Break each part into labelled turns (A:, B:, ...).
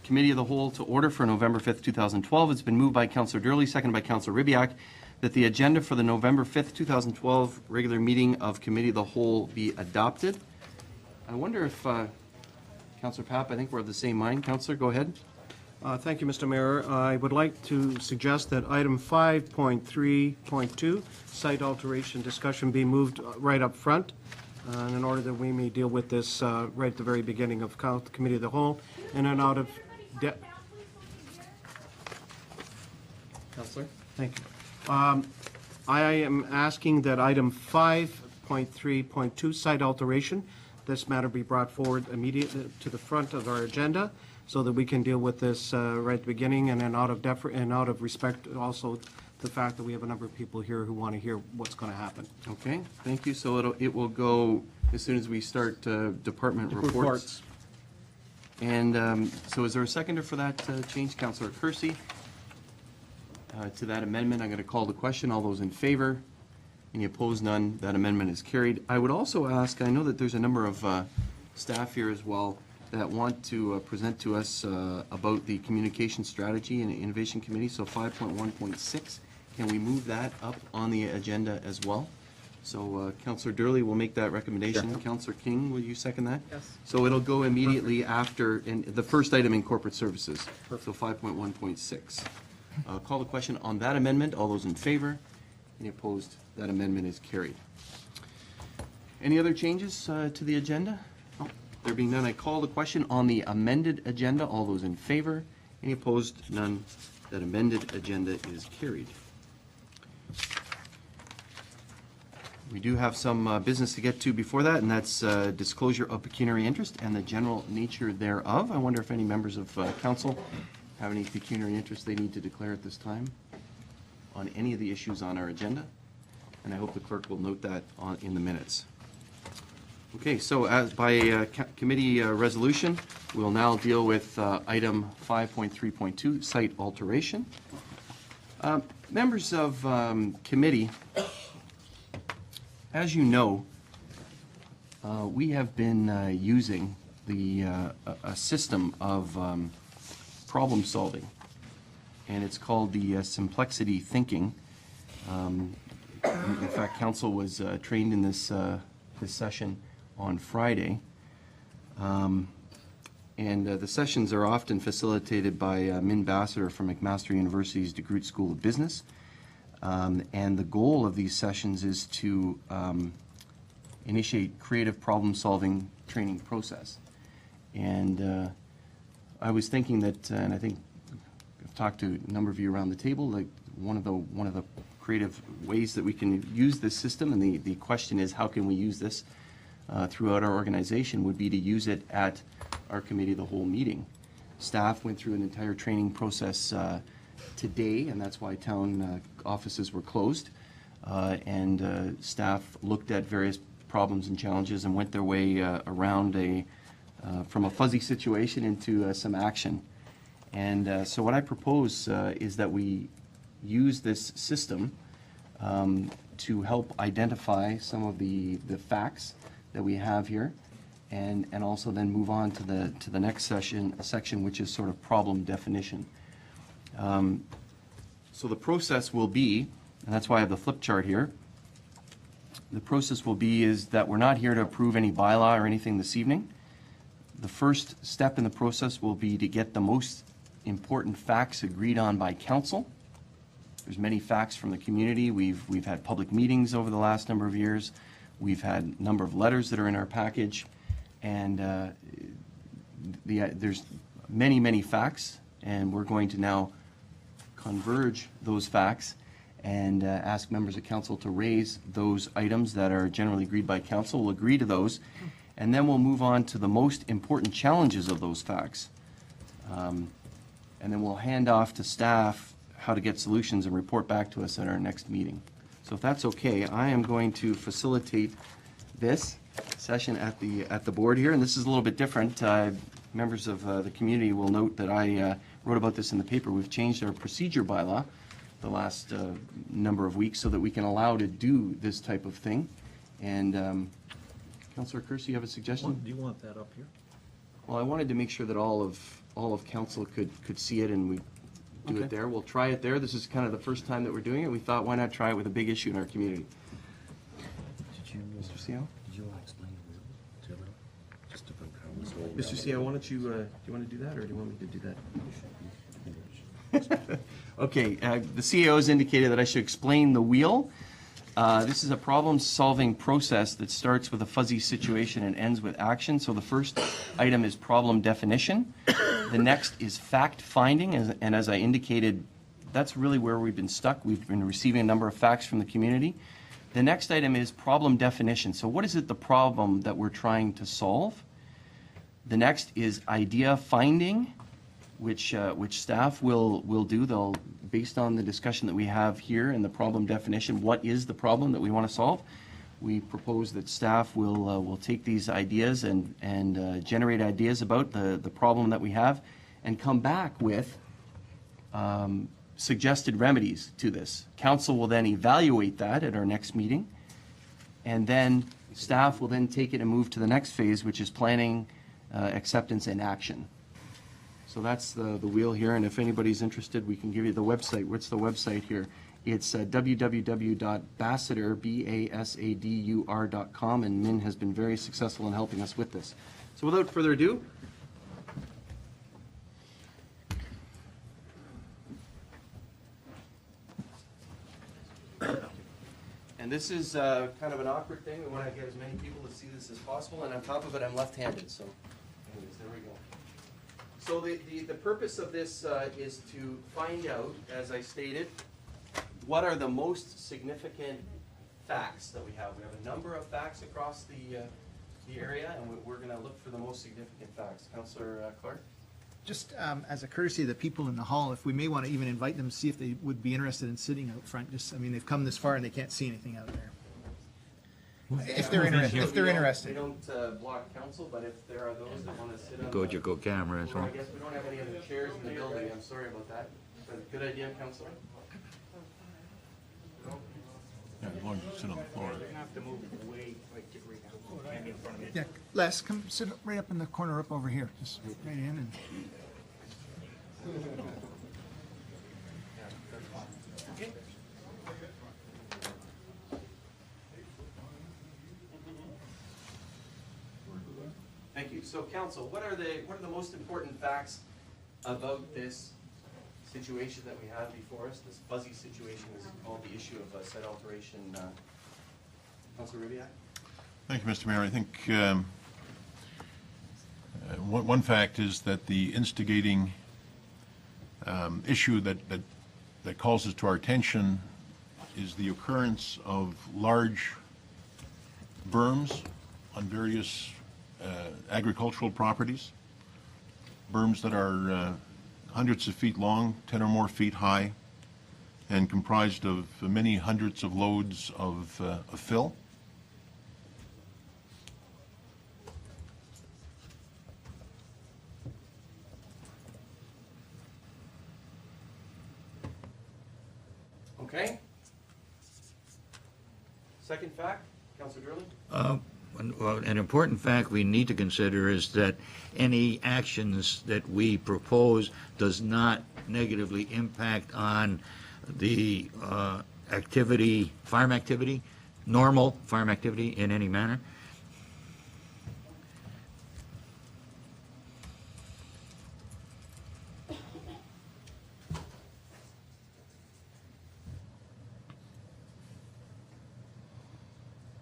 A: Committee of the Whole to order for November 5th, 2012. It's been moved by Councillor Durley, seconded by Councillor Ribbiak, that the agenda for the November 5th, 2012 regular meeting of Committee of the Whole be adopted. I wonder if, Councillor Papp, I think we're of the same mind. Councillor, go ahead.
B: Thank you, Mr. Mayor. I would like to suggest that item 5.3.2, site alteration discussion, be moved right up front in order that we may deal with this right at the very beginning of Committee of the Whole. And then out of...
A: Councillor?
B: Thank you. I am asking that item 5.3.2, site alteration, this matter be brought forward immediately to the front of our agenda, so that we can deal with this right at the beginning, and then out of respect also the fact that we have a number of people here who want to hear what's going to happen.
A: Okay, thank you. So it will go as soon as we start department reports. And so is there a seconder for that change? Councillor Kersey. To that amendment, I'm going to call the question. All those in favor? Any opposed? None. That amendment is carried. I would also ask, I know that there's a number of staff here as well that want to present to us about the Communication Strategy and Innovation Committee. So 5.1.6, can we move that up on the agenda as well? So Councillor Durley will make that recommendation. Sure. Councillor King, will you second that?
C: Yes.
A: So it'll go immediately after in the first item in corporate services. Perfect. So 5.1.6. Call the question on that amendment. All those in favor? Any opposed? That amendment is carried. Any other changes to the agenda? There being none, I call the question on the amended agenda. All those in favor? Any opposed? None. That amended agenda is carried. We do have some business to get to before that, and that's disclosure of pecuniary interest and the general nature thereof. I wonder if any members of council have any pecuniary interest they need to declare at this time on any of the issues on our agenda. And I hope the clerk will note that in the minutes. Okay, so as by committee resolution, we'll now deal with item 5.3.2, site alteration. Members of committee, as you know, we have been using a system of problem solving, and it's called the Simplexity Thinking. In fact, council was trained in this session on Friday, and the sessions are often facilitated by Min Bassiter from McMaster University's DeGroote School of Business, and the goal of these sessions is to initiate creative problem-solving training process. And I was thinking that, and I think I've talked to a number of you around the table, like one of the creative ways that we can use this system, and the question is, how can we use this throughout our organization, would be to use it at our Committee of the Whole meeting. Staff went through an entire training process today, and that's why town offices were closed, and staff looked at various problems and challenges and went their way around from a fuzzy situation into some action. And so what I propose is that we use this system to help identify some of the facts that we have here, and also then move on to the next section, which is sort of problem definition. So the process will be, and that's why I have the flip chart here, the process will be is that we're not here to approve any bylaw or anything this evening. The first step in the process will be to get the most important facts agreed on by council. There's many facts from the community. We've had public meetings over the last number of years. We've had a number of letters that are in our package, and there's many facts, and we're going to now converge those facts and ask members of council to raise those items that are generally agreed by council. We'll agree to those, and then we'll move on to the most important challenges of those facts. And then we'll hand off to staff how to get solutions and report back to us at our next meeting. So if that's okay, I am going to facilitate this session at the board here, and this is a little bit different. Members of the community will note that I wrote about this in the paper. We've changed our procedure bylaw the last number of weeks so that we can allow to do this type of thing. And Councillor Kersey, you have a suggestion?
C: Do you want that up here?
A: Well, I wanted to make sure that all of council could see it, and we do
B: Okay.
A: it there. We'll try it there. This is kind of the first time that we're doing it. We thought, why not try it with a big issue in our community? Mr.Cio?
C: Did you explain the rules to everyone? Just about how this whole...
A: Mr. Cio, why don't you, do you want to do that, or do you want me to do that? Okay, the CEO has indicated that I should explain the wheel. This is a problem-solving process that starts with a fuzzy situation and ends with action. So the first item is problem definition. The next is fact-finding, and as I indicated, that's really where we've been stuck. We've been receiving a number of facts from the community. The next item is problem definition. So what is it the problem that we're trying to solve? The next is idea finding, which staff will do. They'll, based on the discussion that we have here and the problem definition, what is the problem that we want to solve? We propose that staff will take these ideas and generate ideas about the problem that we have and come back with suggested remedies to this. Council will then evaluate that at our next meeting, and then staff will then take it and move to the next phase, which is planning, acceptance, and action. So that's the wheel here, and if anybody's interested, we can give you the website. What's the website here? It's www.basadur.com, and Min has been very successful in helping us with this. So without further ado, and this is kind of an awkward thing. We want to get as many people to see this as possible, and on top of it, I'm left-handed, so anyways, there we go. So the purpose of this is to find out, as I stated, what are the most significant facts that we have. We have a number of facts across the area, and we're going to look for the most significant facts. Councillor Clark?
D: Just as a courtesy to the people in the hall, if we may want to even invite them to see if they would be interested in sitting out front. Just, I mean, they've come this far and they can't see anything out there. If they're interested.
A: We don't block council, but if there are those that want to sit on
C: Go camera as
A: well, I
C: well.
A: guess we don't have any other chairs in the building. I'm sorry about that. But good idea, Councillor.
E: Yeah, as long as you sit on the floor.
D: Yeah, Les, come sit right up in the corner up over here. Just right in and.
A: Thank you. So, council, what are the most important facts about this situation that we have before us? This fuzzy situation is called the issue of site alteration. Councilor Ribiak?
E: Thank you, Mr. Mayor. I think one fact is that the instigating issue that calls to our attention is the occurrence of large berms on various agricultural properties, berms that are hundreds of feet long, 10 or more feet high, and comprised of many hundreds of loads of fill.
A: Okay. Second fact, Councilor Durley?
C: Well, an important fact we need to consider is that any actions that we propose does not negatively impact on the farm activity, normal farm activity in any manner.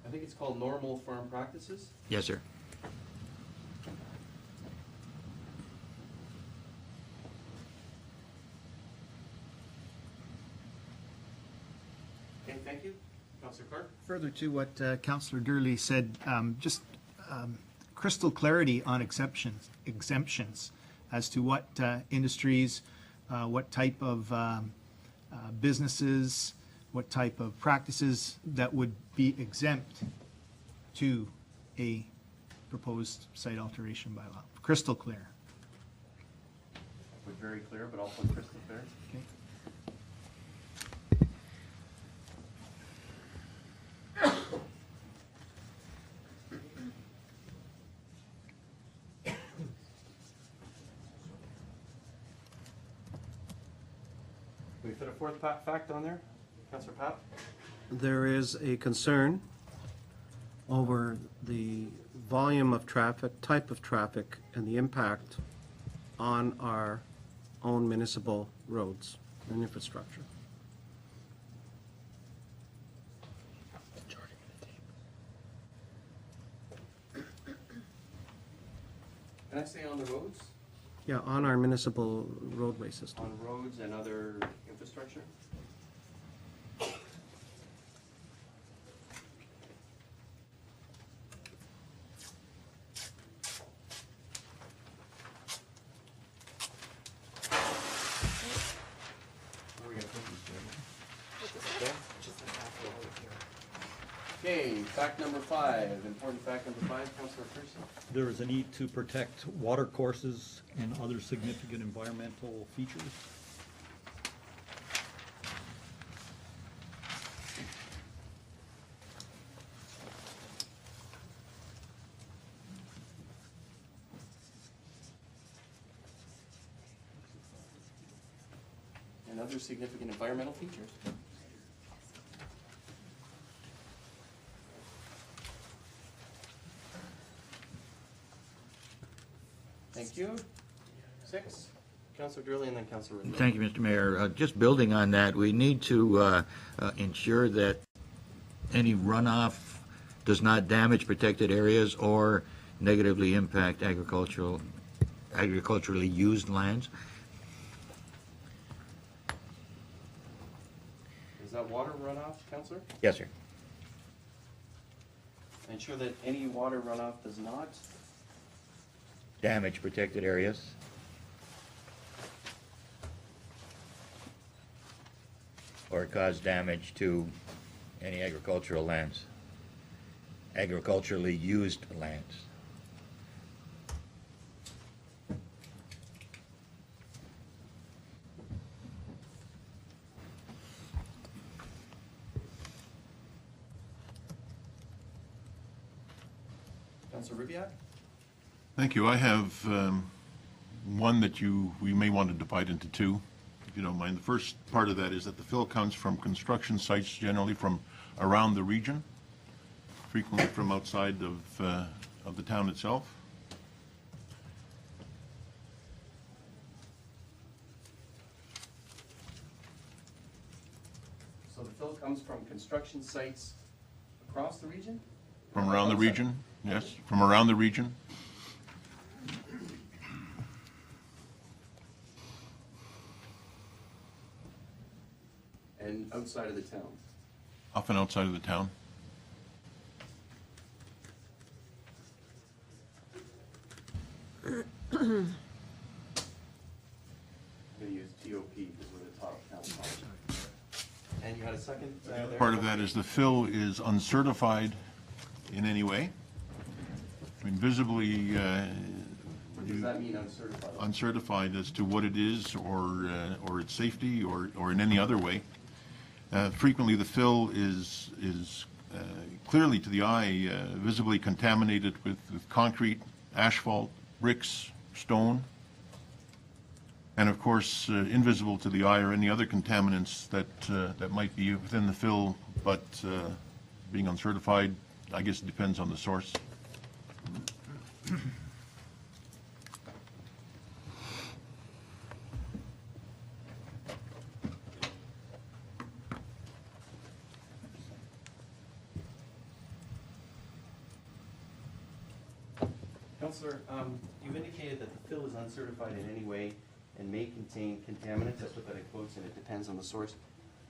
A: I think it's called normal farm practices.
C: Yes, sir.
A: Okay, thank you. Councilor Clark?
D: Further to what Councillor Durley said, just crystal clarity on exemptions as to what industries, what type of businesses, what type of practices that would be exempt to a proposed site alteration bylaw. Crystal clear.
A: We're very clear, but also crystal clear.
D: Okay.
A: We fit a fourth fact on there? Councillor Pat?
B: There is a concern over the volume of traffic, type of traffic, and the impact on our own municipal roads and infrastructure.
A: Can I say on the roads?
B: Yeah, on our municipal roadway system.
A: On roads and other infrastructure? Okay, fact number 5, important fact number 5, Councillor Pearson.
F: There is a need to protect water courses and other significant environmental features.
A: And other significant environmental features? Thank you. 6, Councillor Durley and then Councillor Ridley.
C: Thank you, Mr. Mayor. Just building on that, we need to ensure that any runoff does not damage protected areas or negatively impact agriculturally used lands.
A: Is that water runoff, Councillor?
C: Yes, sir.
A: Ensure that any water runoff does not.
C: Damage protected areas. Or cause damage to any agricultural lands. Agriculturally used lands.
A: Councillor Ribbiak?
E: Thank you. I have one that we may want to divide into two, if you don't mind. The first part of that is that the fill comes from construction sites, generally from around the region, frequently from outside of the town itself.
A: So the fill comes from construction sites across the region?
E: From around the region, yes, from around the region.
A: And outside of the town?
E: Often outside of the town.
A: I'm going to use TOP because we're the top town. And you had a second there?
E: Part of that is the fill is uncertified in any way. I mean, visibly
A: What does that mean, uncertified?
E: uncertified as to what it is or its safety or in any other way. Frequently, the fill is clearly to the eye visibly contaminated with concrete, asphalt, bricks, stone, and of course, invisible to the eye are any other contaminants that might be within the fill, but being uncertified, I guess it depends on the source.
A: Councillor, you've indicated that the fill is uncertified in any way and may contain contaminants. I put that in quotes, and it depends on the source.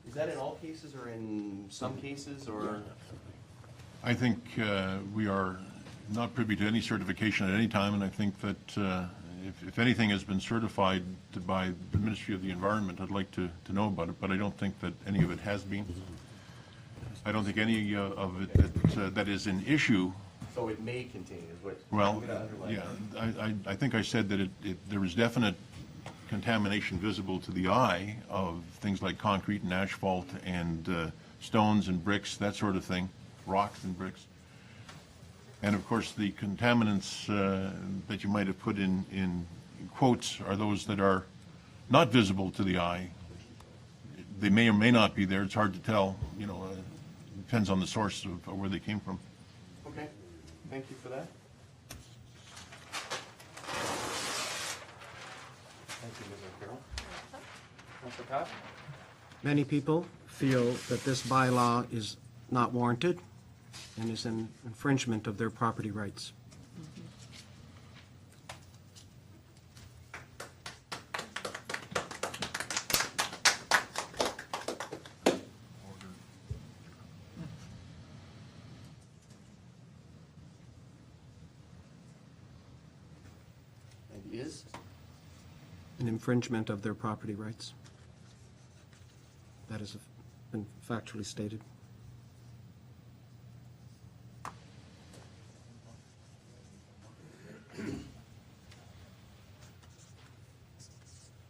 A: Is that in all cases or in some cases, or?
E: I think we are not privy to any certification at any time, and I think that if anything has been certified by the Ministry of the Environment, I'd like to know about it, but I don't think that any of it has been. I don't think any of it that is an issue.
A: So it may contain is what?
E: Well,
A: I'm gonna underline
E: yeah,
A: that.
E: I think I said that there is definite contamination visible to the eye of things like concrete and asphalt and stones and bricks, that sort of thing, rocks and bricks. And of course, the contaminants that you might have put in quotes are those that are not visible to the eye, they may or may not be there. It's hard to tell, depends on the source of where they came from.
A: Okay, thank you for that. Thank you, Ms. O'Carroll. Councilor Pat?
B: Many people feel that this bylaw is not warranted and is an infringement of their property rights.
A: And is?
B: An infringement of their property rights. That has been factually stated.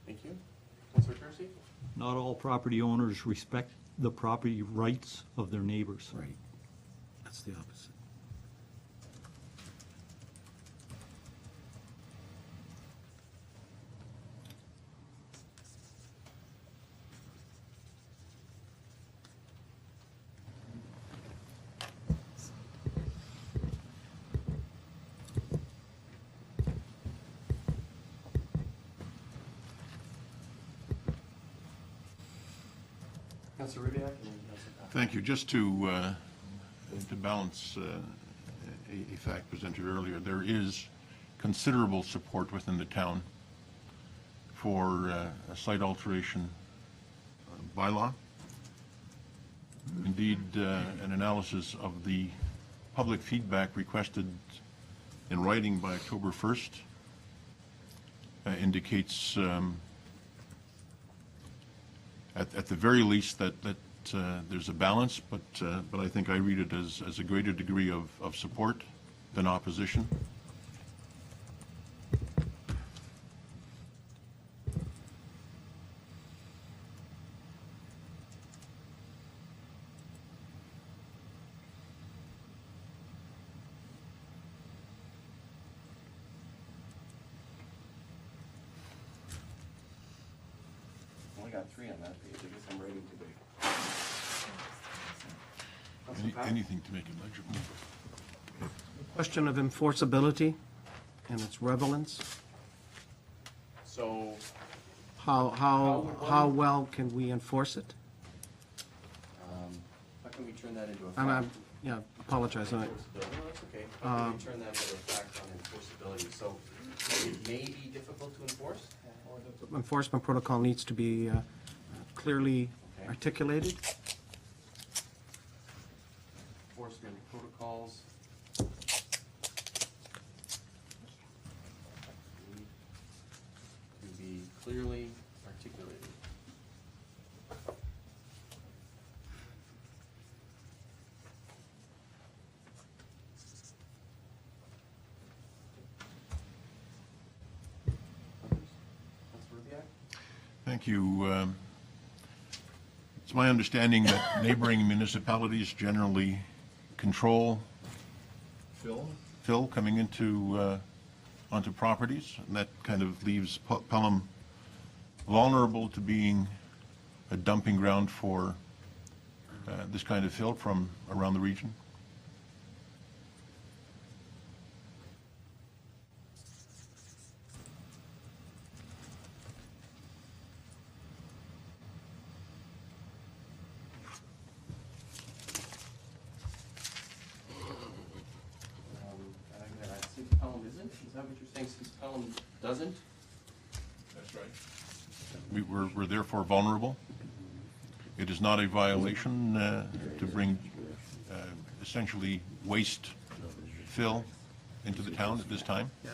A: Thank you. Councilor Kersey?
F: Not all property owners respect the property rights of their neighbors.
B: Right. That's the opposite.
A: Councilor Rubio and then Councilor Pat.
E: Thank you. Just to balance a fact presented earlier, there is considerable support within the town for a site alteration bylaw. Indeed, an analysis of the public feedback requested in writing by October 1st indicates at the very least that there's a balance, but I think I read it as a greater degree of support than opposition.
A: Only got 3 on that page. I guess I'm writing too big. Councilor Pat?
E: Anything to make it legible.
B: Question of enforceability and its relevance.
A: So,
B: How well can we enforce it?
A: how can we turn that into a fact?
B: Yeah, apologize.
A: Enforceability. No, that's okay. How can we turn that into a fact on enforceability? So, it may be difficult to enforce?
B: Enforcement protocol needs to be clearly
A: Okay.
B: articulated.
A: Enforcement protocols. Need to be clearly articulated. Others? Councilor Rubio?
E: Thank you. It's my understanding that neighboring municipalities generally control fill coming into onto properties, and that kind of leaves Pelham vulnerable to being a dumping ground for this kind of fill from around the region.
A: Since Pelham isn't, is that what you're saying, since Pelham doesn't?
E: That's right. We're therefore vulnerable. It is not a violation to bring essentially waste fill into the town at this time.
D: Yeah.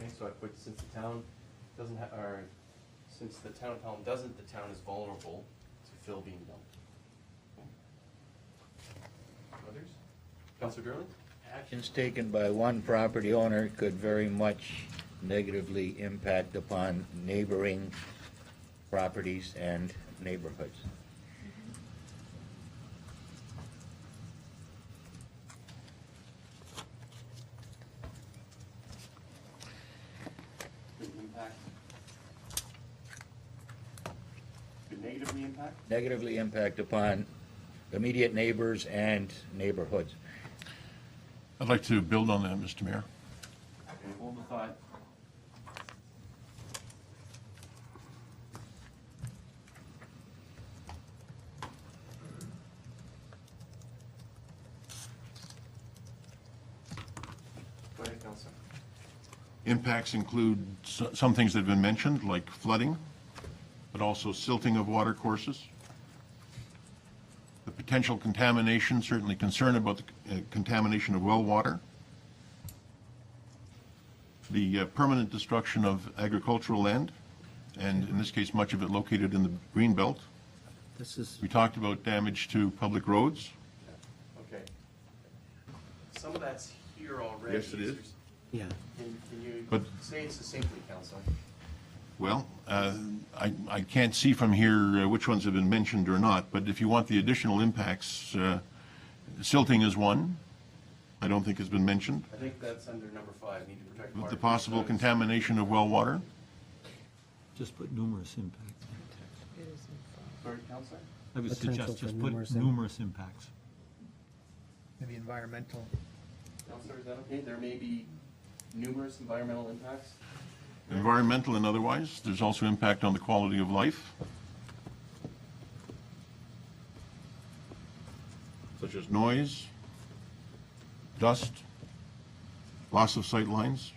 A: Okay, so I put since the town doesn't have, or since the town of Pelham doesn't, the town is vulnerable to fill being dumped. Okay. Others? Councilor Gurley?
C: Actions taken by one property owner could very much negatively impact upon neighboring properties and neighborhoods.
A: Could negatively impact?
C: Negatively impact upon immediate neighbors and neighborhoods.
E: I'd like to build on that, Mr. Mayor.
A: Okay, hold the thought. Go ahead, Counselor.
E: Impacts include some things that have been mentioned, like flooding, but also silting of water courses. The potential contamination, certainly concern about the contamination of well water. The permanent destruction of agricultural land, and in this case, much of it located in the green belt.
B: This is,
E: We talked about damage to public roads.
A: Okay. Some of that's here already.
E: Yes, it is.
B: yeah.
A: Can you
E: But-
A: say it succinctly, Counselor?
E: Well, I can't see from here which ones have been mentioned or not, but if you want the additional impacts, silting is one. I don't think has been mentioned.
A: I think that's under number 5, need to protect water.
E: The possible contamination of well water.
F: Just put numerous impacts.
A: Sorry, Counselor?
F: I would
B: Potential
F: suggest
B: for
F: just put
B: numerous
F: numerous impacts.
D: Maybe environmental.
A: Counselor, is that okay? There may be numerous environmental impacts.
E: Environmental and otherwise. There's also impact on the quality of life, such as noise, dust, loss of sight lines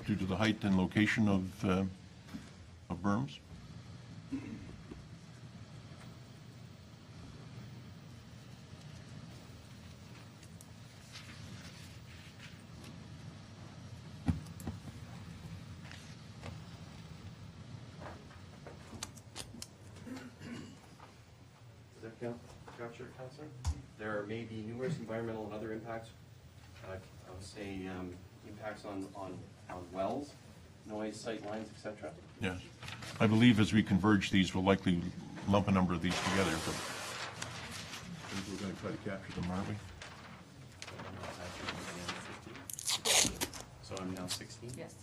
E: due to the height and location of berms.
A: Does that capture it, Counselor? There may be numerous environmental and other impacts. I would say impacts on wells, noise, sight lines, etc.
E: Yeah. I believe as we converge these, we'll likely lump a number of these together, but I think we're going to try to capture them, aren't we?
A: So I'm now 16?
G: Yes.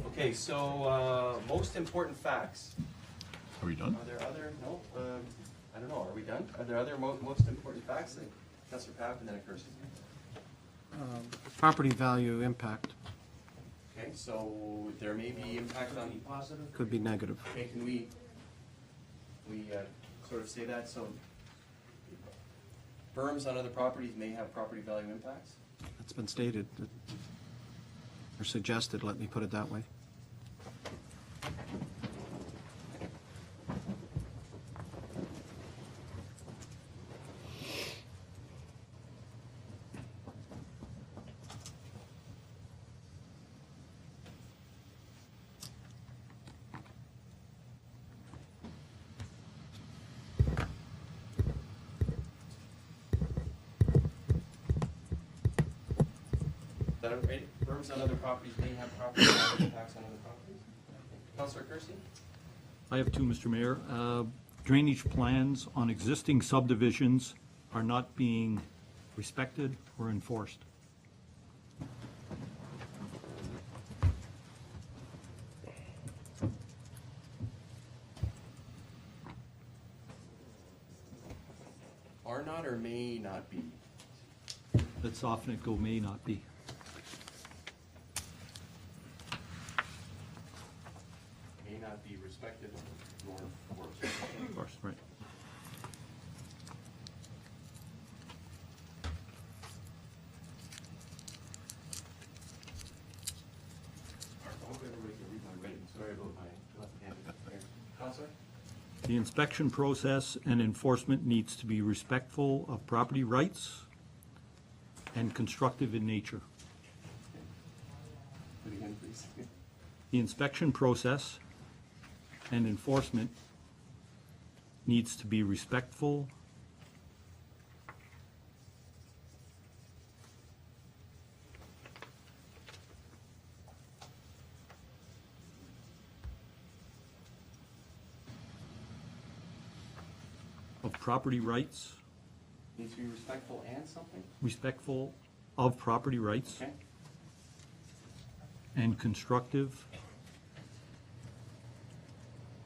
A: Okay, so most important facts.
E: Are we done?
A: Are there other, no, I don't know, are we done? Are there other most important facts that Councillor Papp and then occurs?
B: Property value impact
A: Okay, so there may be impact on,
B: could be negative.
A: okay, can we sort of say that, so berms on other properties may have property value impacts?
B: That's been stated, or suggested, let me put it that way.
A: Is that right? Berms on other properties may have property value impacts on other properties? Councillor Kersey?
F: I have two, Mr. Mayor. Drainage plans on existing subdivisions are not being respected or enforced.
A: Are not or may not be?
F: Let's soften it, go may not be.
A: May not be respected nor enforced.
F: Of course, right.
A: I hope everybody can read my writing. Sorry about my left-handed. Councillor?
F: The inspection process and enforcement needs to be respectful of property rights and constructive in nature.
A: Do it again, please.
F: The inspection process and enforcement needs to be respectful property rights,
A: Needs to be respectful and something?
F: respectful of property rights,
A: Okay.
F: and constructive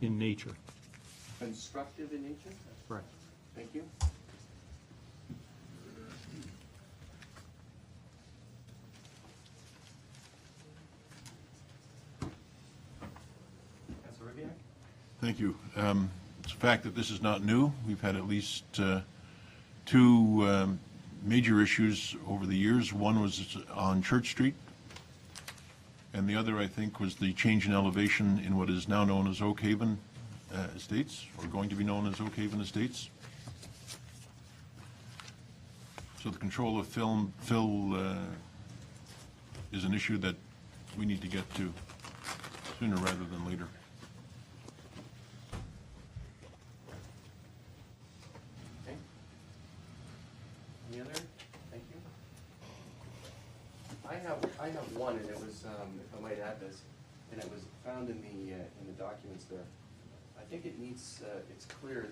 F: in nature.
A: Constructive in nature?
F: Right.
A: Thank you. Councilor Ribbiak?
E: Thank you. It's a fact that this is not new. We've had at least two major issues over the years. One was on Church Street, and the other, I think, was the change in elevation in what is now known as Oak Haven Estates, or going to be known as Oak Haven Estates. So the control of fill is an issue that we need to get to sooner rather than later.
A: Okay. Any other? Thank you. I have one, and it was, if I might add this, and it was found in the documents there. I think it needs, it's clear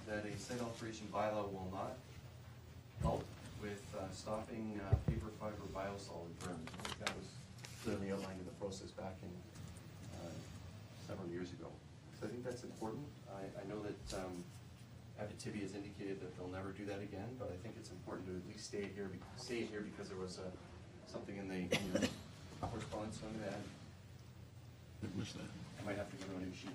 A: that a site alteration bylaw will not help with stopping paper fiber biosolid burns. I think that was clearly outlined in the process back in several years ago. So I think that's important. I know that Abitibi has indicated that they'll never do that again, but I think it's important to at least say it here because there was something in the correspondence. So I'm going to add.
E: I missed that.
A: I might have to go to a new sheet.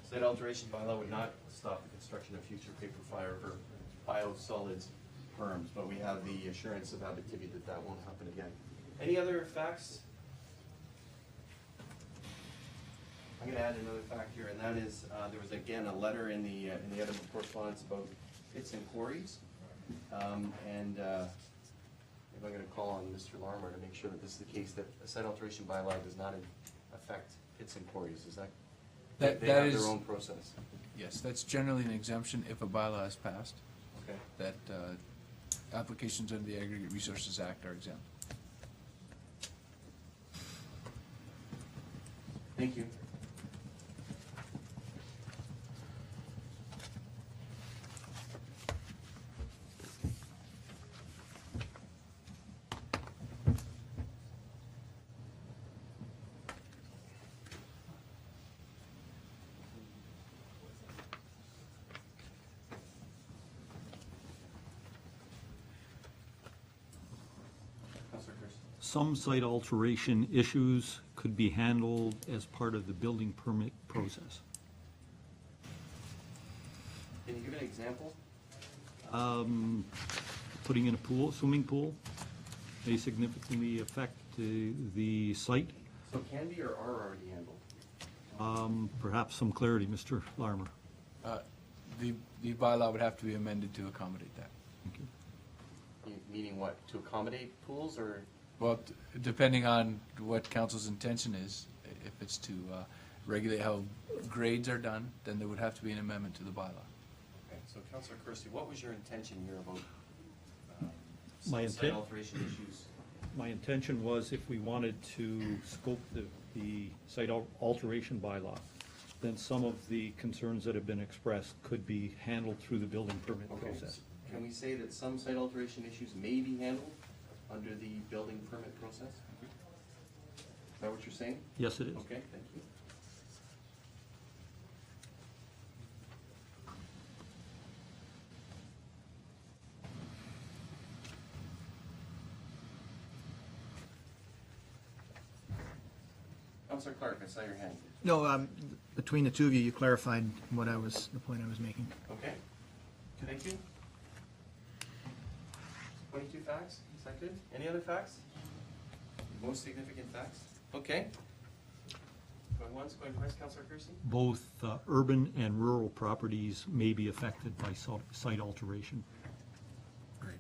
A: Site alteration bylaw would not stop the construction of future paper fiber biosolids berms, but we have the assurance of Abitibi that that won't happen again. Any other facts? I'm going to add another fact here, and that is there was again a letter in the edible correspondence about pits and quarries, and I'm going to call on Mr. Larmer to make sure that this is the case, that a site alteration bylaw does not affect pits and quarries. Is that? They have their own process.
G: Yes, that's generally an exemption if a bylaw is passed,
A: Okay.
G: that applications under the Aggregate Resources Act are exempt.
A: Thank you. Councilor Kirsten.
F: Some site alteration issues could be handled as part of the building permit process.
A: Can you give an example?
F: Putting in a pool, swimming pool, may significantly affect the site.
A: So can be or are already handled?
F: Perhaps some clarity, Mr. Larmer.
G: The bylaw would have to be amended to accommodate that.
F: Thank you.
A: Meaning what, to accommodate pools or?
G: Well, depending on what council's intention is, if it's to regulate how grades are done, then there would have to be an amendment to the bylaw.
A: Okay, so Councilor Kirsty, what was your intention here about
F: My
A: site
F: intent-
A: alteration issues?
F: My intention was if we wanted to scope the site alteration bylaw, then some of the concerns that have been expressed could be handled through the building permit
A: Okay,
F: process.
A: can we say that some site alteration issues may be handled under the building permit process? Is that what you're saying?
F: Yes, it is.
A: Okay, thank you. Councilor Clark, I saw your hand.
D: No, between the two of you, you clarified the point I was making.
A: Okay, thank you. 22 facts, is that good? Any other facts? Most significant facts? Okay. Going once, going twice, Councillor Kersey?
H: Both urban and rural properties may be affected by site alteration.
A: Great.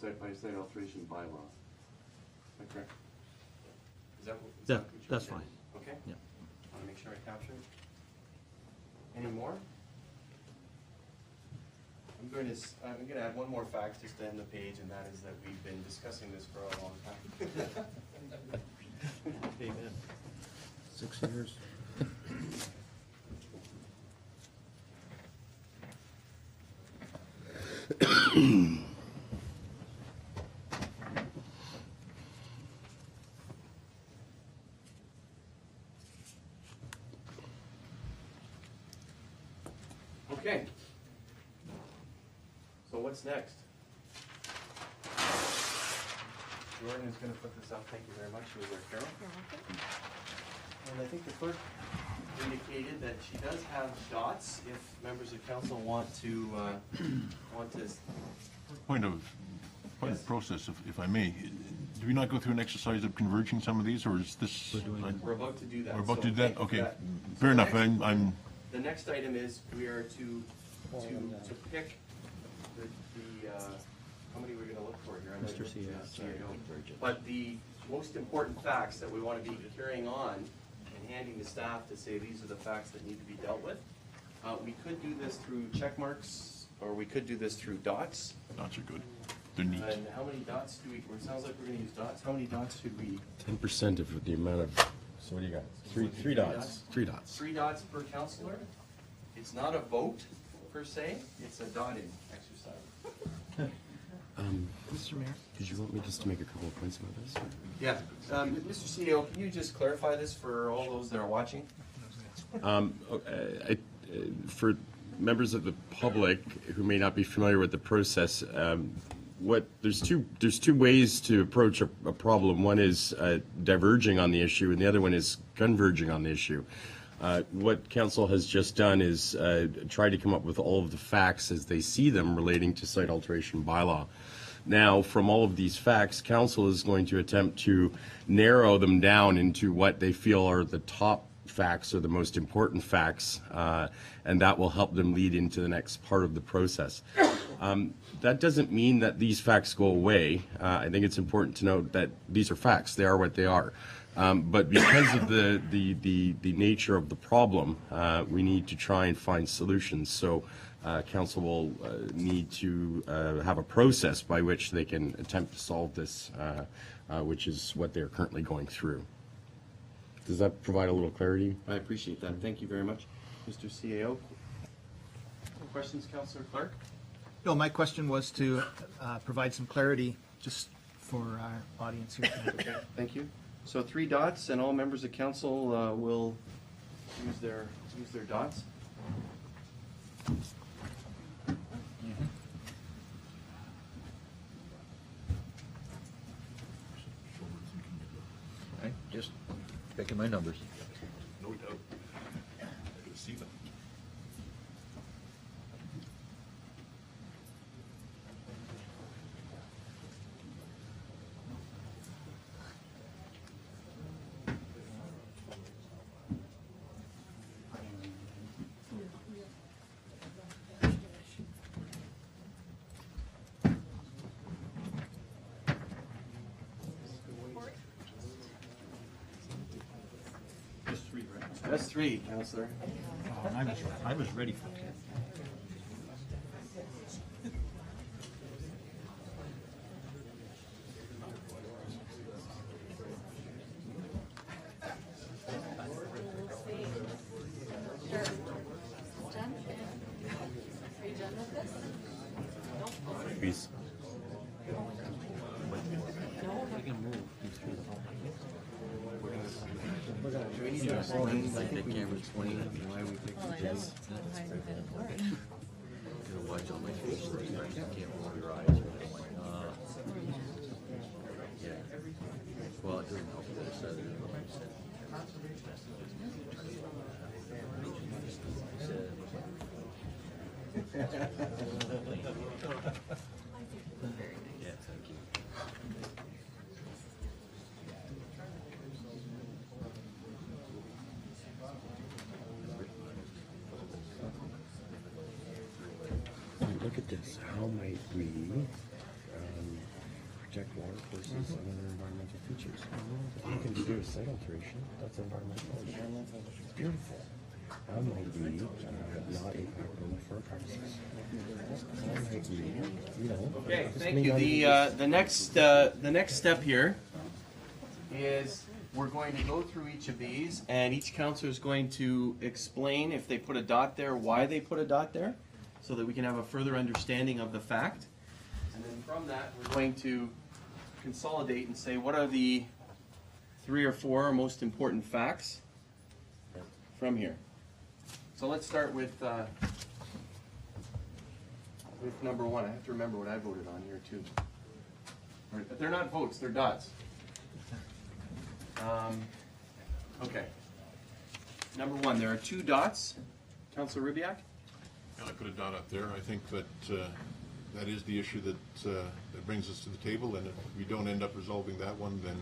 A: Site-by-site alteration bylaw. Is that correct? Is that what you're
H: That's
A: saying?
H: fine.
A: Okay.
H: Yeah.
A: Want to make sure I capture it. Any more? I'm going to add one more fact just to end the page, and that is that we've been discussing this for a long time.
F: Amen.
C: 6 years.
A: Okay. So what's next? Jordan is going to put this up. Thank you very much. She was our Carol. And I think the clerk indicated that she does have dots if members of council want to
E: Point of process, if I may. Do we not go through an exercise of converging some of these, or is this?
A: We're about to do that.
E: We're about
A: So
E: to do that?
A: thank you for
E: Okay,
A: that.
E: fair
A: So
E: enough. I'm
A: The next item is we are to pick how many we're gonna look for here?
C: Mr. CEO.
A: But the most important facts that we want to be carrying on and handing to staff to say these are the facts that need to be dealt with. We could do this through check marks, or we could do this through dots.
E: Dots are good. They're neat.
A: And how many dots do we, it sounds like we're gonna use dots. How many dots should we?
I: 10% of the amount of, so what do you got? Three dots. 3 dots.
A: 3 dots per councillor. It's not a vote per se, it's a dotting exercise.
D: Mr. Mayor?
I: Did you want me just to make a couple of points about this?
A: Yeah, Mr. CEO, can you just clarify this for all those that are watching?
I: For members of the public who may not be familiar with the process, there's two ways to approach a problem. One is diverging on the issue, and the other one is converging on the issue. What council has just done is try to come up with all of the facts as they see them relating to site alteration bylaw. Now, from all of these facts, council is going to attempt to narrow them down into what they feel are the top facts or the most important facts, and that will help them lead into the next part of the process. That doesn't mean that these facts go away. I think it's important to note that these are facts. They are what they are. But because of the nature of the problem, we need to try and find solutions. So council will need to have a process by which they can attempt to solve this, which is what they're currently going through. Does that provide a little clarity?
A: I appreciate that. Thank you very much, Mr. CAO. Questions, Councillor Clark?
D: No, my question was to provide some clarity just for our audience here.
A: Okay, thank you. So 3 dots, and all members of council will use their dots.
C: Okay, just picking my numbers.
E: No doubt. I can see them.
A: That's 3, Councillor.
H: I was ready for it.
I: Please.
A: Do we need to explain, I think we need to explain why we picked the J.
C: Watch on my face, you can't roll your eyes, but I'm like, yeah. Well, it doesn't help that it's yeah, thank you.
I: Look at this. How might we protect water courses and other environmental features? If we can do a site alteration, that's environmental. It's beautiful. How might we not impact normal farm practices? How might we, you know?
A: Okay,
I: just
A: thank
I: may
A: you.
I: not
A: The next step here is we're going to go through each of these, and each counselor is going to explain if they put a dot there, why they put a dot there, so that we can have a further understanding of the fact. And then from that, we're going to consolidate and say what are the 3 or 4 most important facts from here. So let's start with number 1. I have to remember what I voted on here too. They're not votes, they're dots. Okay. Number 1, there are 2 dots. Councilor Ribbiak?
E: I put a dot up there. I think that that is the issue that that brings us to the table, and if we don't end up resolving that one, then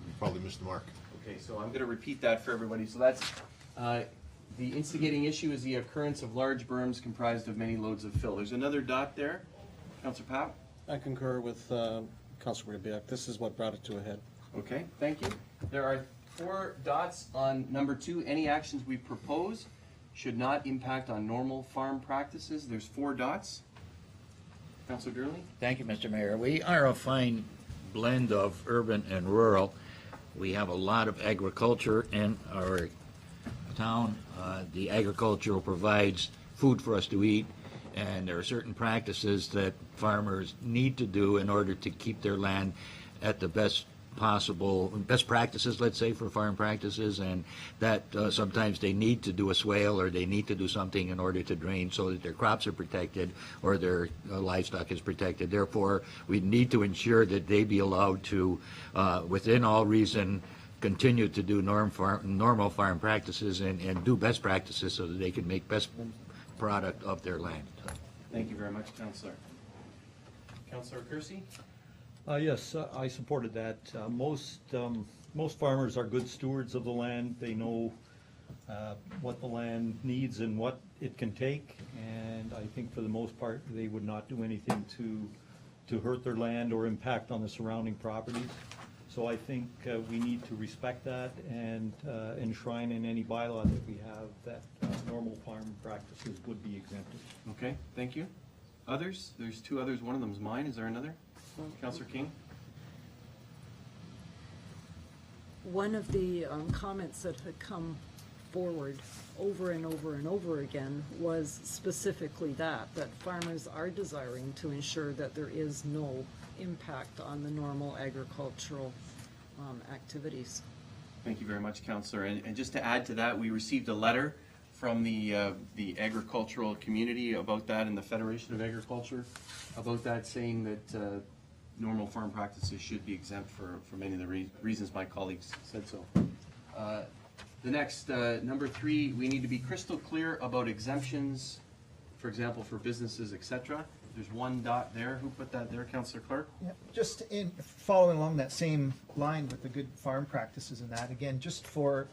E: we probably missed the mark.
A: Okay, so I'm going to repeat that for everybody. So that's the instigating issue is the occurrence of large berms comprised of many loads of fill. There's another dot there. Councilor Papp?
B: I concur with Councilor Ribbiak. This is what brought it to a head.
A: Okay, thank you. There are 4 dots on number 2. Any actions we propose should not impact on normal farm practices. There's 4 dots. Councilor Durley?
C: Thank you, Mr. Mayor. We are a fine blend of urban and rural. We have a lot of agriculture in our town. The agriculture provides food for us to eat, and there are certain practices that farmers need to do in order to keep their land at the best practices, let's say, for farm practices, and that sometimes they need to do a swale or they need to do something in order to drain so that their crops are protected or their livestock is protected. Therefore, we need to ensure that they be allowed to, within all reason, continue to do normal farm practices and do best practices so that they can make best product of their land.
A: Thank you very much, Councilor. Councilor Kersey?
F: Yes, I supported that. Most farmers are good stewards of the land. They know what the land needs and what it can take, and I think for the most part, they would not do anything to hurt their land or impact on the surrounding properties. So I think we need to respect that and enshrine in any bylaw that we have that normal farm practices would be exempted.
A: Okay, thank you. Others? There's 2 others. One of them is mine. Is there another? Councilor King?
J: One of the comments that had come forward over and over and over again was specifically that farmers are desiring to ensure that there is no impact on the normal agricultural activities.
A: Thank you very much, Councillor. And just to add to that, we received a letter from the agricultural community about that and the Federation of Agriculture about that, saying that normal farm practices should be exempt for many of the reasons my colleagues said so. The next, number 3, we need to be crystal clear about exemptions, for example, for businesses, etc. There's 1 dot there. Who put that there? Councillor Clark?
D: Yep, just in following along that same line with the good farm practices and that, again, just for,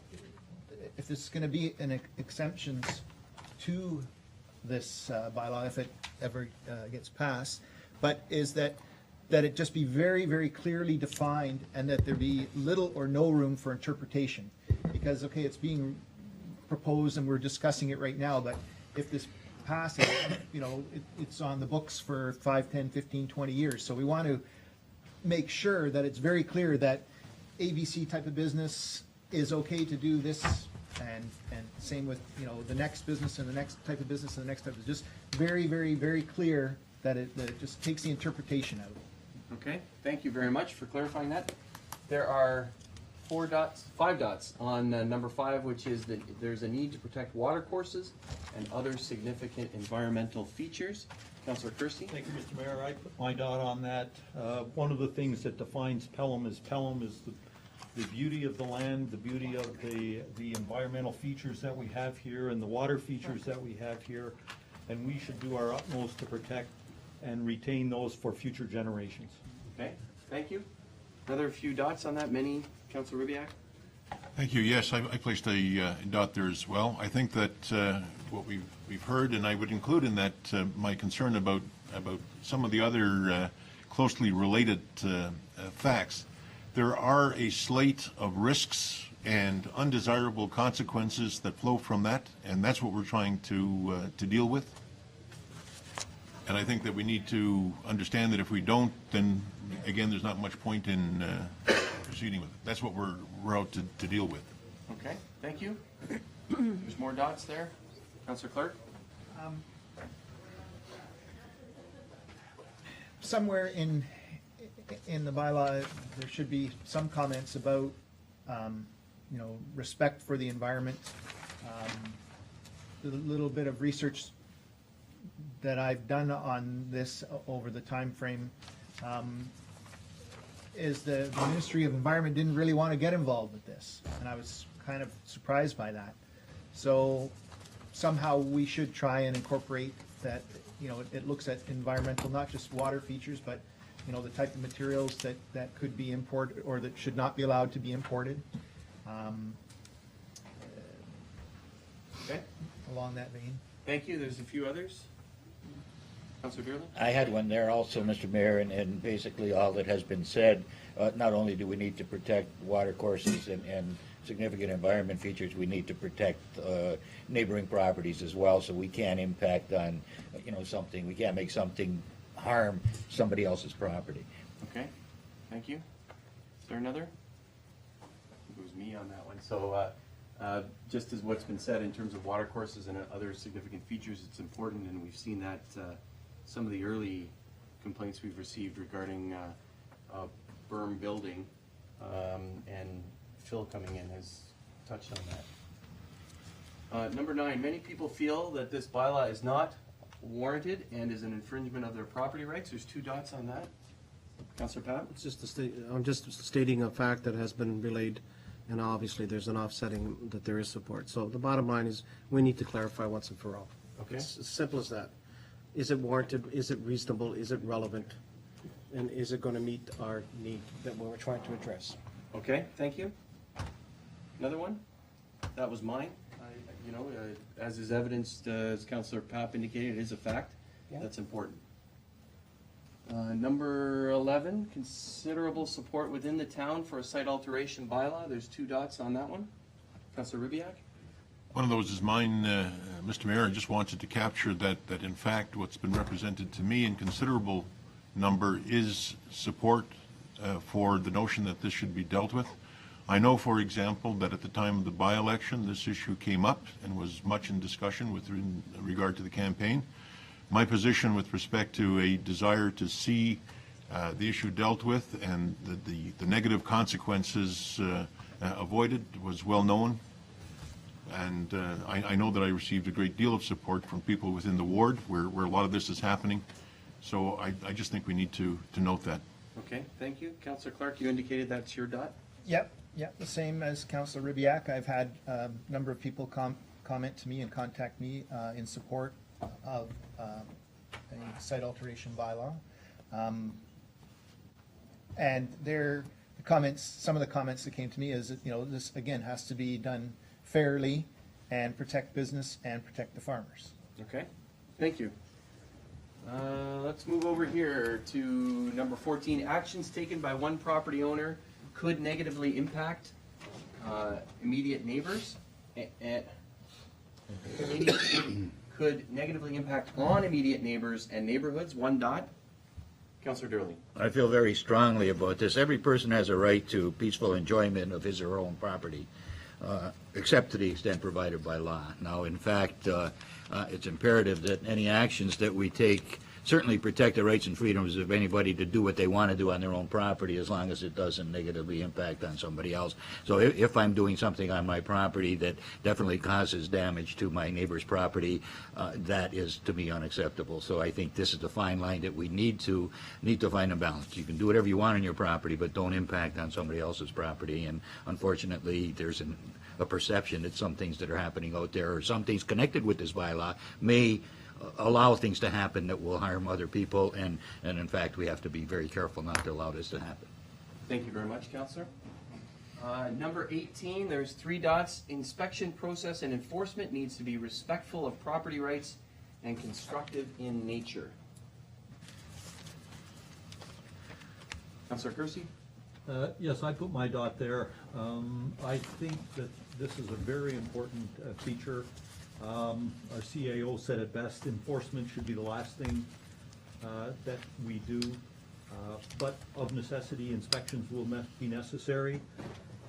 D: if there's going to be an exemptions to this bylaw, if it ever gets passed, but is that it just be very, very clearly defined and that there be little or no room for interpretation. Because, okay, it's being proposed and we're discussing it right now, but if this passes, you know, it's on the books for 5, 10, 15, 20 years. So we want to make sure that it's very clear that ABC type of business is okay to do this, and same with, you know, the next business and the next type of business and the next type of, just very, very, very clear that it just takes the interpretation out.
A: Okay, thank you very much for clarifying that. There are 5 dots on number 5, which is that there's a need to protect water courses and other significant environmental features. Councillor Kirsty?
F: Thank you, Mr. Mayor. I put my dot on that. One of the things that defines Pelham is the beauty of the land, the beauty of the environmental features that we have here and the water features that we have here. And we should do our utmost to protect and retain those for future generations.
A: Okay, thank you. Another few dots on that. Many, Councillor Ribbiak?
E: Thank you. Yes, I placed a dot there as well. I think that what we've heard, and I would include in that my concern about some of the other closely related facts. There are a slate of risks and undesirable consequences that flow from that, and that's what we're trying to deal with. And I think that we need to understand that if we don't, then again, there's not much point in proceeding with it. That's what we're out to deal with.
A: Okay, thank you. There's more dots there. Councillor Clark?
D: Somewhere in the bylaw, there should be some comments about, respect for the environment. The little bit of research that I've done on this over the time frame is the Ministry of Environment didn't really want to get involved with this, and I was kind of surprised by that. So somehow we should try and incorporate that, it looks at environmental, not just water features, but, the type of materials that could be imported or that should not be allowed to be imported.
A: Okay,
D: Along that vein.
A: thank you. There's a few others. Councillor Dearlin?
C: I had one there also, Mr. Mayor, and basically all that has been said, not only do we need to protect water courses and significant environment features, we need to protect neighboring properties as well, so we can't impact on, something, we can't make something harm somebody else's property.
A: Okay, thank you. Is there another? It was me on that one. So just as what's been said in terms of water courses and other significant features, it's important, and we've seen that some of the early complaints we've received regarding berm building and Phil coming in has touched on that. Number 9, many people feel that this bylaw is not warranted and is an infringement of their property rights. There's 2 dots on that. Councillor Pat?
B: It's just I'm just stating a fact that has been relayed, and obviously there's an offsetting that there is support. So the bottom line is we need to clarify once and for all.
A: Okay.
B: It's as simple as that. Is it warranted? Is it reasonable? Is it relevant? And is it going to meet our need that we're trying to address?
A: Okay, thank you. Another one? That was mine. As is evidenced, as Councillor Papp indicated, it is a fact.
B: Yeah.
A: That's important. Number 11, considerable support within the town for a site alteration bylaw. There's 2 dots on that one. Councillor Ribbiak?
E: One of those is mine, Mr. Mayor. I just wanted to capture that in fact what's been represented to me in considerable number is support for the notion that this should be dealt with. I know, for example, that at the time of the by-election, this issue came up and was much in discussion in regard to the campaign. My position with respect to a desire to see the issue dealt with and the negative consequences avoided was well known. And I know that I received a great deal of support from people within the ward where a lot of this is happening. So I just think we need to note that.
A: Okay, thank you. Councillor Clark, you indicated that's your dot?
D: Yep, the same as Councillor Ribbiak. I've had a number of people comment to me and contact me in support of a site alteration bylaw. And some of the comments that came to me is that, this again has to be done fairly and protect business and protect the farmers.
A: Okay, thank you. Let's move over here to number 14. Actions taken by one property owner could negatively impact immediate neighbors. Could negatively impact on immediate neighbors and neighborhoods. 1 dot. Councillor Durley.
C: I feel very strongly about this. Every person has a right to peaceful enjoyment of his or her own property, except to the extent provided by law. Now, in fact, it's imperative that any actions that we take certainly protect the rights and freedoms of anybody to do what they want to do on their own property, as long as it doesn't negatively impact on somebody else. So if I'm doing something on my property that definitely causes damage to my neighbor's property, that is to me unacceptable. So I think this is the fine line that we need to find a balance. You can do whatever you want on your property, but don't impact on somebody else's property. And unfortunately, there's a perception that some things that are happening out there, or some things connected with this bylaw, may allow things to happen that will harm other people, and in fact, we have to be very careful not to allow this to happen.
A: Thank you very much, Councillor. Number 18, there's 3 dots. Inspection process and enforcement needs to be respectful of property rights and constructive in nature. Councillor Kersey?
H: Yes, I put my dot there. I think that this is a very important feature. Our CAO said it best, enforcement should be the last thing that we do, but of necessity, inspections will be necessary.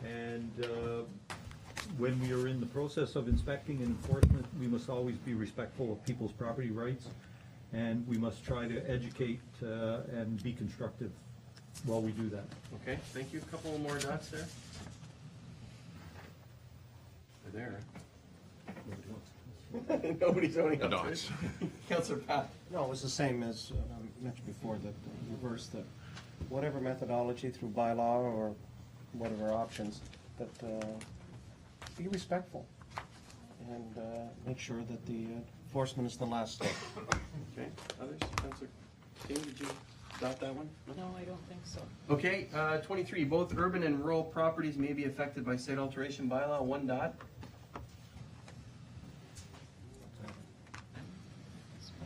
H: And when we are in the process of inspecting and enforcement, we must always be respectful of people's property rights, and we must try to educate and be constructive while we do that.
A: Okay, thank you. A couple more dots there. They're there. Nobody's owning up to it. Councillor Pat?
B: No, it was the same as mentioned before, that reverse, that whatever methodology through bylaw or whatever options, that be respectful and make sure that the enforcement is the last step.
A: Okay, others? Councillor King, did you dot that one?
J: No, I don't think so.
A: Okay, 23, both urban and rural properties may be affected by site alteration bylaw, 1 dot.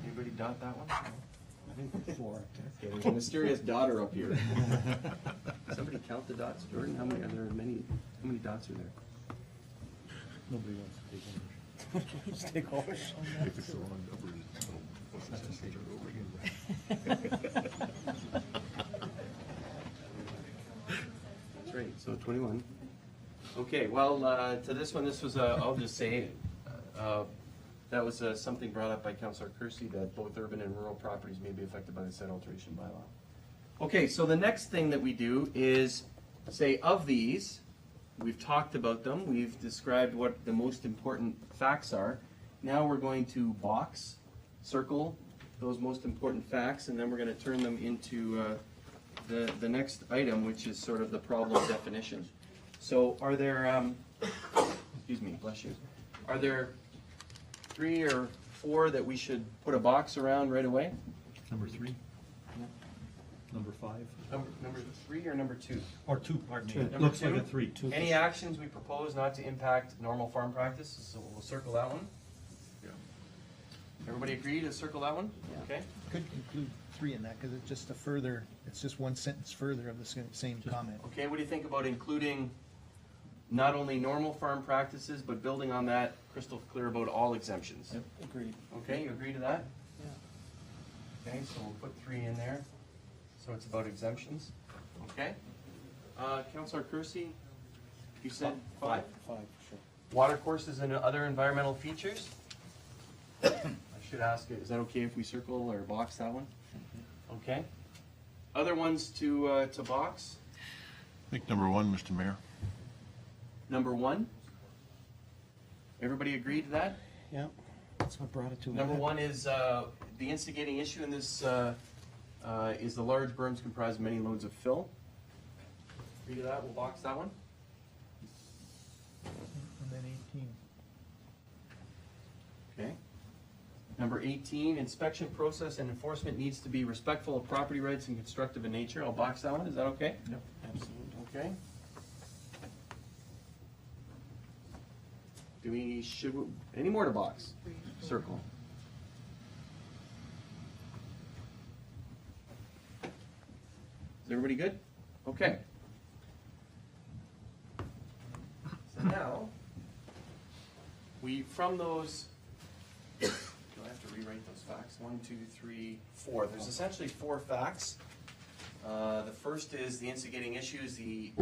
A: Anybody dot that one?
B: I think 4.
A: Okay, there's a mysterious dotter up here. Somebody count the dots, Jordan? How many are there? How many dots are there?
H: Nobody wants to take ownership.
A: That's right, so 21. Okay, well, to this one, this was, I'll just say, that was something brought up by Councillor Kersey, that both urban and rural properties may be affected by the site alteration bylaw. Okay, so the next thing that we do is say, of these, we've talked about them, we've described what the most important facts are. Now we're going to box, circle those most important facts, and then we're going to turn them into the next item, which is sort of the problem definition. So are there, excuse me, bless you, are there 3 or 4 that we should put a box around right away?
H: Number 3? Number 5?
A: Number 3 or number 2?
H: Or 2, pardon me.
A: Number
H: It looks
A: 2?
H: like a 3.
A: Any actions we propose not to impact normal farm practice, so we'll circle that one. Everybody agree to circle that one? Okay.
D: Could include 3 in that, because it's just it's just one sentence further of the same comment.
A: Okay, what do you think about including not only normal farm practices, but building on that, crystal clear about all exemptions?
B: Yep, agreed.
A: Okay, you agree to that?
J: Yeah.
A: Okay, so we'll put 3 in there. So it's about exemptions. Okay. Councillor Kersey, you said 5?
B: 5, sure.
A: Water courses and other environmental features? I should ask, is that okay if we circle or box that one? Okay. Other ones to box?
E: I think number 1, Mr. Mayor.
A: Number 1? Everybody agree to that?
B: Yeah, that's what brought it to.
A: Number 1 is the instigating issue in this is the large berms comprise many loads of fill. Agree to that? We'll box that one.
D: And then 18.
A: Okay. Number 18, inspection process and enforcement needs to be respectful of property rights and constructive in nature. I'll box that one. Is that okay?
B: Yep, absolutely.
A: Okay. Any more to box? Circle. Is everybody good? Okay. So now, from those, do I have to rewrite those facts? 1, 2, 3, 4. There's essentially 4 facts. The first is the instigating issues, the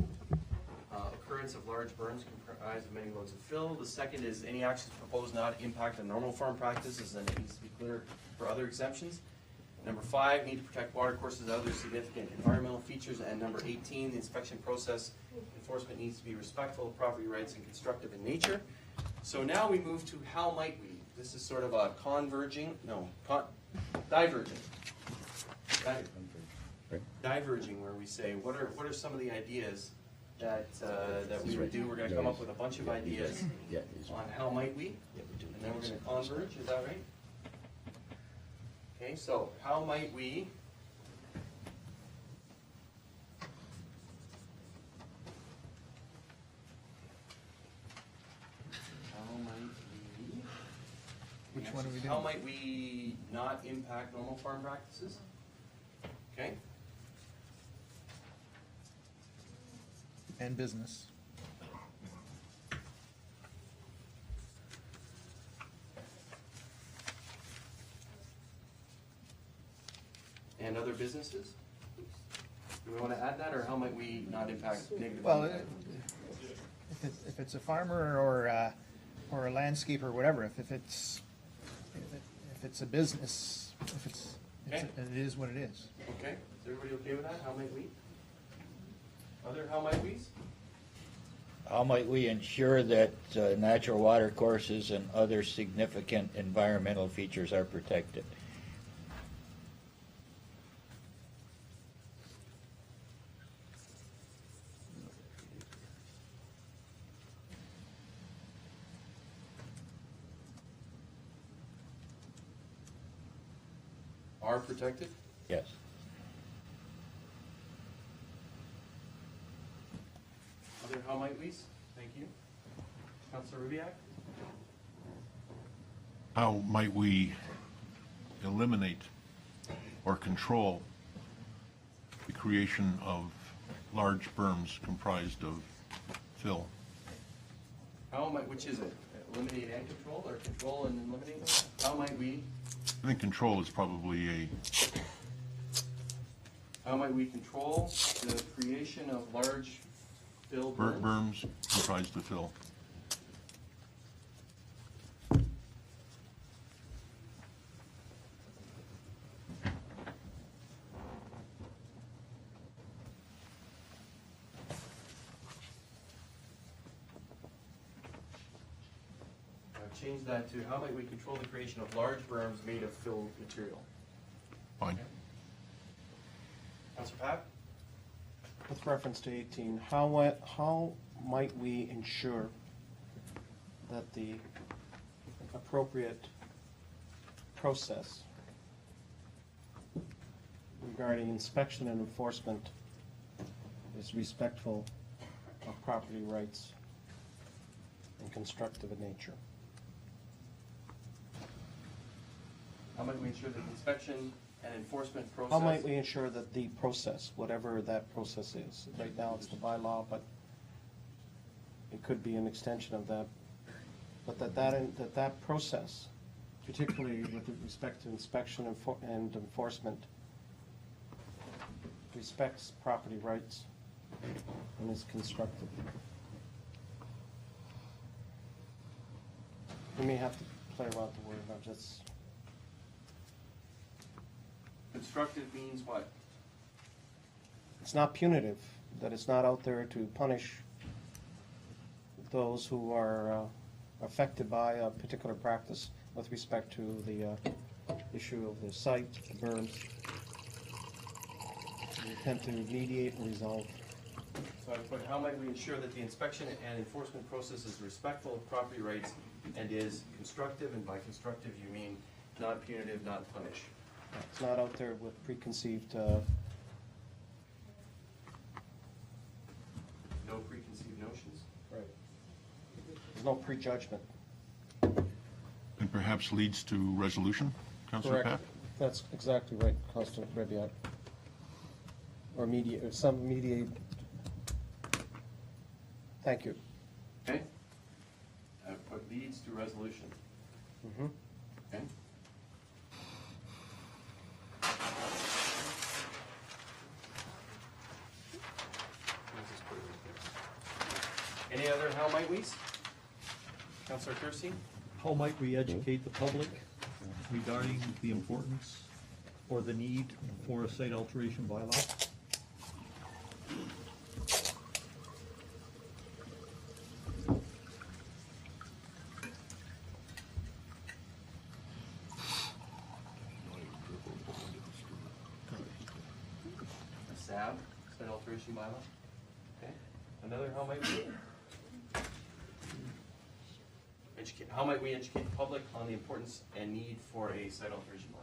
A: occurrence of large berms comprised of many loads of fill. The second is any actions proposed not impact on normal farm practices, and it needs to be clear for other exemptions. Number 5, need to protect watercourses and other significant environmental features. And number 18, the inspection process enforcement needs to be respectful of property rights and constructive in nature. So now we move to how might we. This is sort of a diverging. Diverging, where we say, what are some of the ideas that we would do? We're going to come up with a bunch of ideas on how might we, and then we're going to converge. Is that right? Okay, so how might we
D: Which one are we doing?
A: How might we not impact normal farm practices? Okay.
D: And business.
A: And other businesses? Do we want to add that, or how might we not impact negatively?
D: Well, if it's a farmer or a landscaper or whatever, if it's a business,
A: Okay.
D: it is what it is.
A: Okay, is everybody okay with that? How might we? Other how might we's?
C: How might we ensure that natural water courses and other significant environmental features are protected?
A: Are protected?
C: Yes.
A: Other how might we's? Thank you. Councilor Rubiak?
E: How might we eliminate or control the creation of large berms comprised of fill?
A: How might, which is it? Eliminate and control, or control and eliminate? How might we?
E: I think control is probably
A: How might we control the creation of large fill berms?
E: berms comprised of fill.
A: Change that to how might we control the creation of large berms made of fill material?
E: Fine.
A: Councilor Papp?
B: With reference to 18, how might we ensure that the appropriate process regarding inspection and enforcement is respectful of property rights and constructive in nature?
A: How might we ensure that the inspection and enforcement process?
B: How might we ensure that the process, whatever that process is, right now it's the bylaw, but it could be an extension of that, but that process, particularly with respect to inspection and enforcement, respects property rights and is constructive. We may have to play around with the word, not just.
A: Constructive means what?
B: It's not punitive, that it's not out there to punish those who are affected by a particular practice with respect to the issue of the site, the berms. We attempt to mediate and resolve.
A: So I put, how might we ensure that the inspection and enforcement process is respectful of property rights and is constructive, and by constructive you mean not punitive, not punish.
B: It's not out there with preconceived,
A: No preconceived notions?
B: right. There's no prejudgment.
E: And perhaps leads to resolution, Councilor Papp?
B: That's exactly right, Councilor Rebiat. Or mediate, or some mediate. Thank you.
A: Okay. I put leads to resolution.
B: Mhm.
A: Okay. Any other how might we's? Councilor Kersey?
H: How might we educate the public regarding the importance for the need for a site alteration bylaw.
A: A SAB, site alteration bylaw. Okay. Another, how might we how might we educate the public on the importance and need for a site alteration bylaw?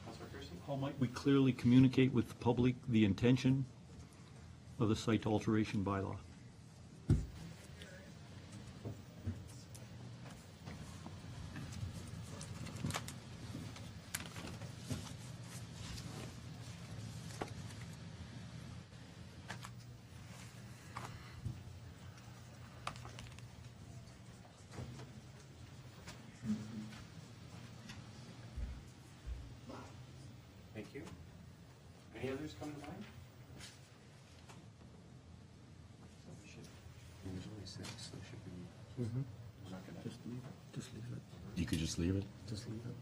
A: Councilor Kersey?
H: How might we clearly communicate with the public the intention of the site alteration bylaw?
A: Thank you. Any others come to mind? There's only 6, so there should be. We're not gonna.
B: Just leave it. Just leave it.
I: You could just leave it.
B: Just leave it.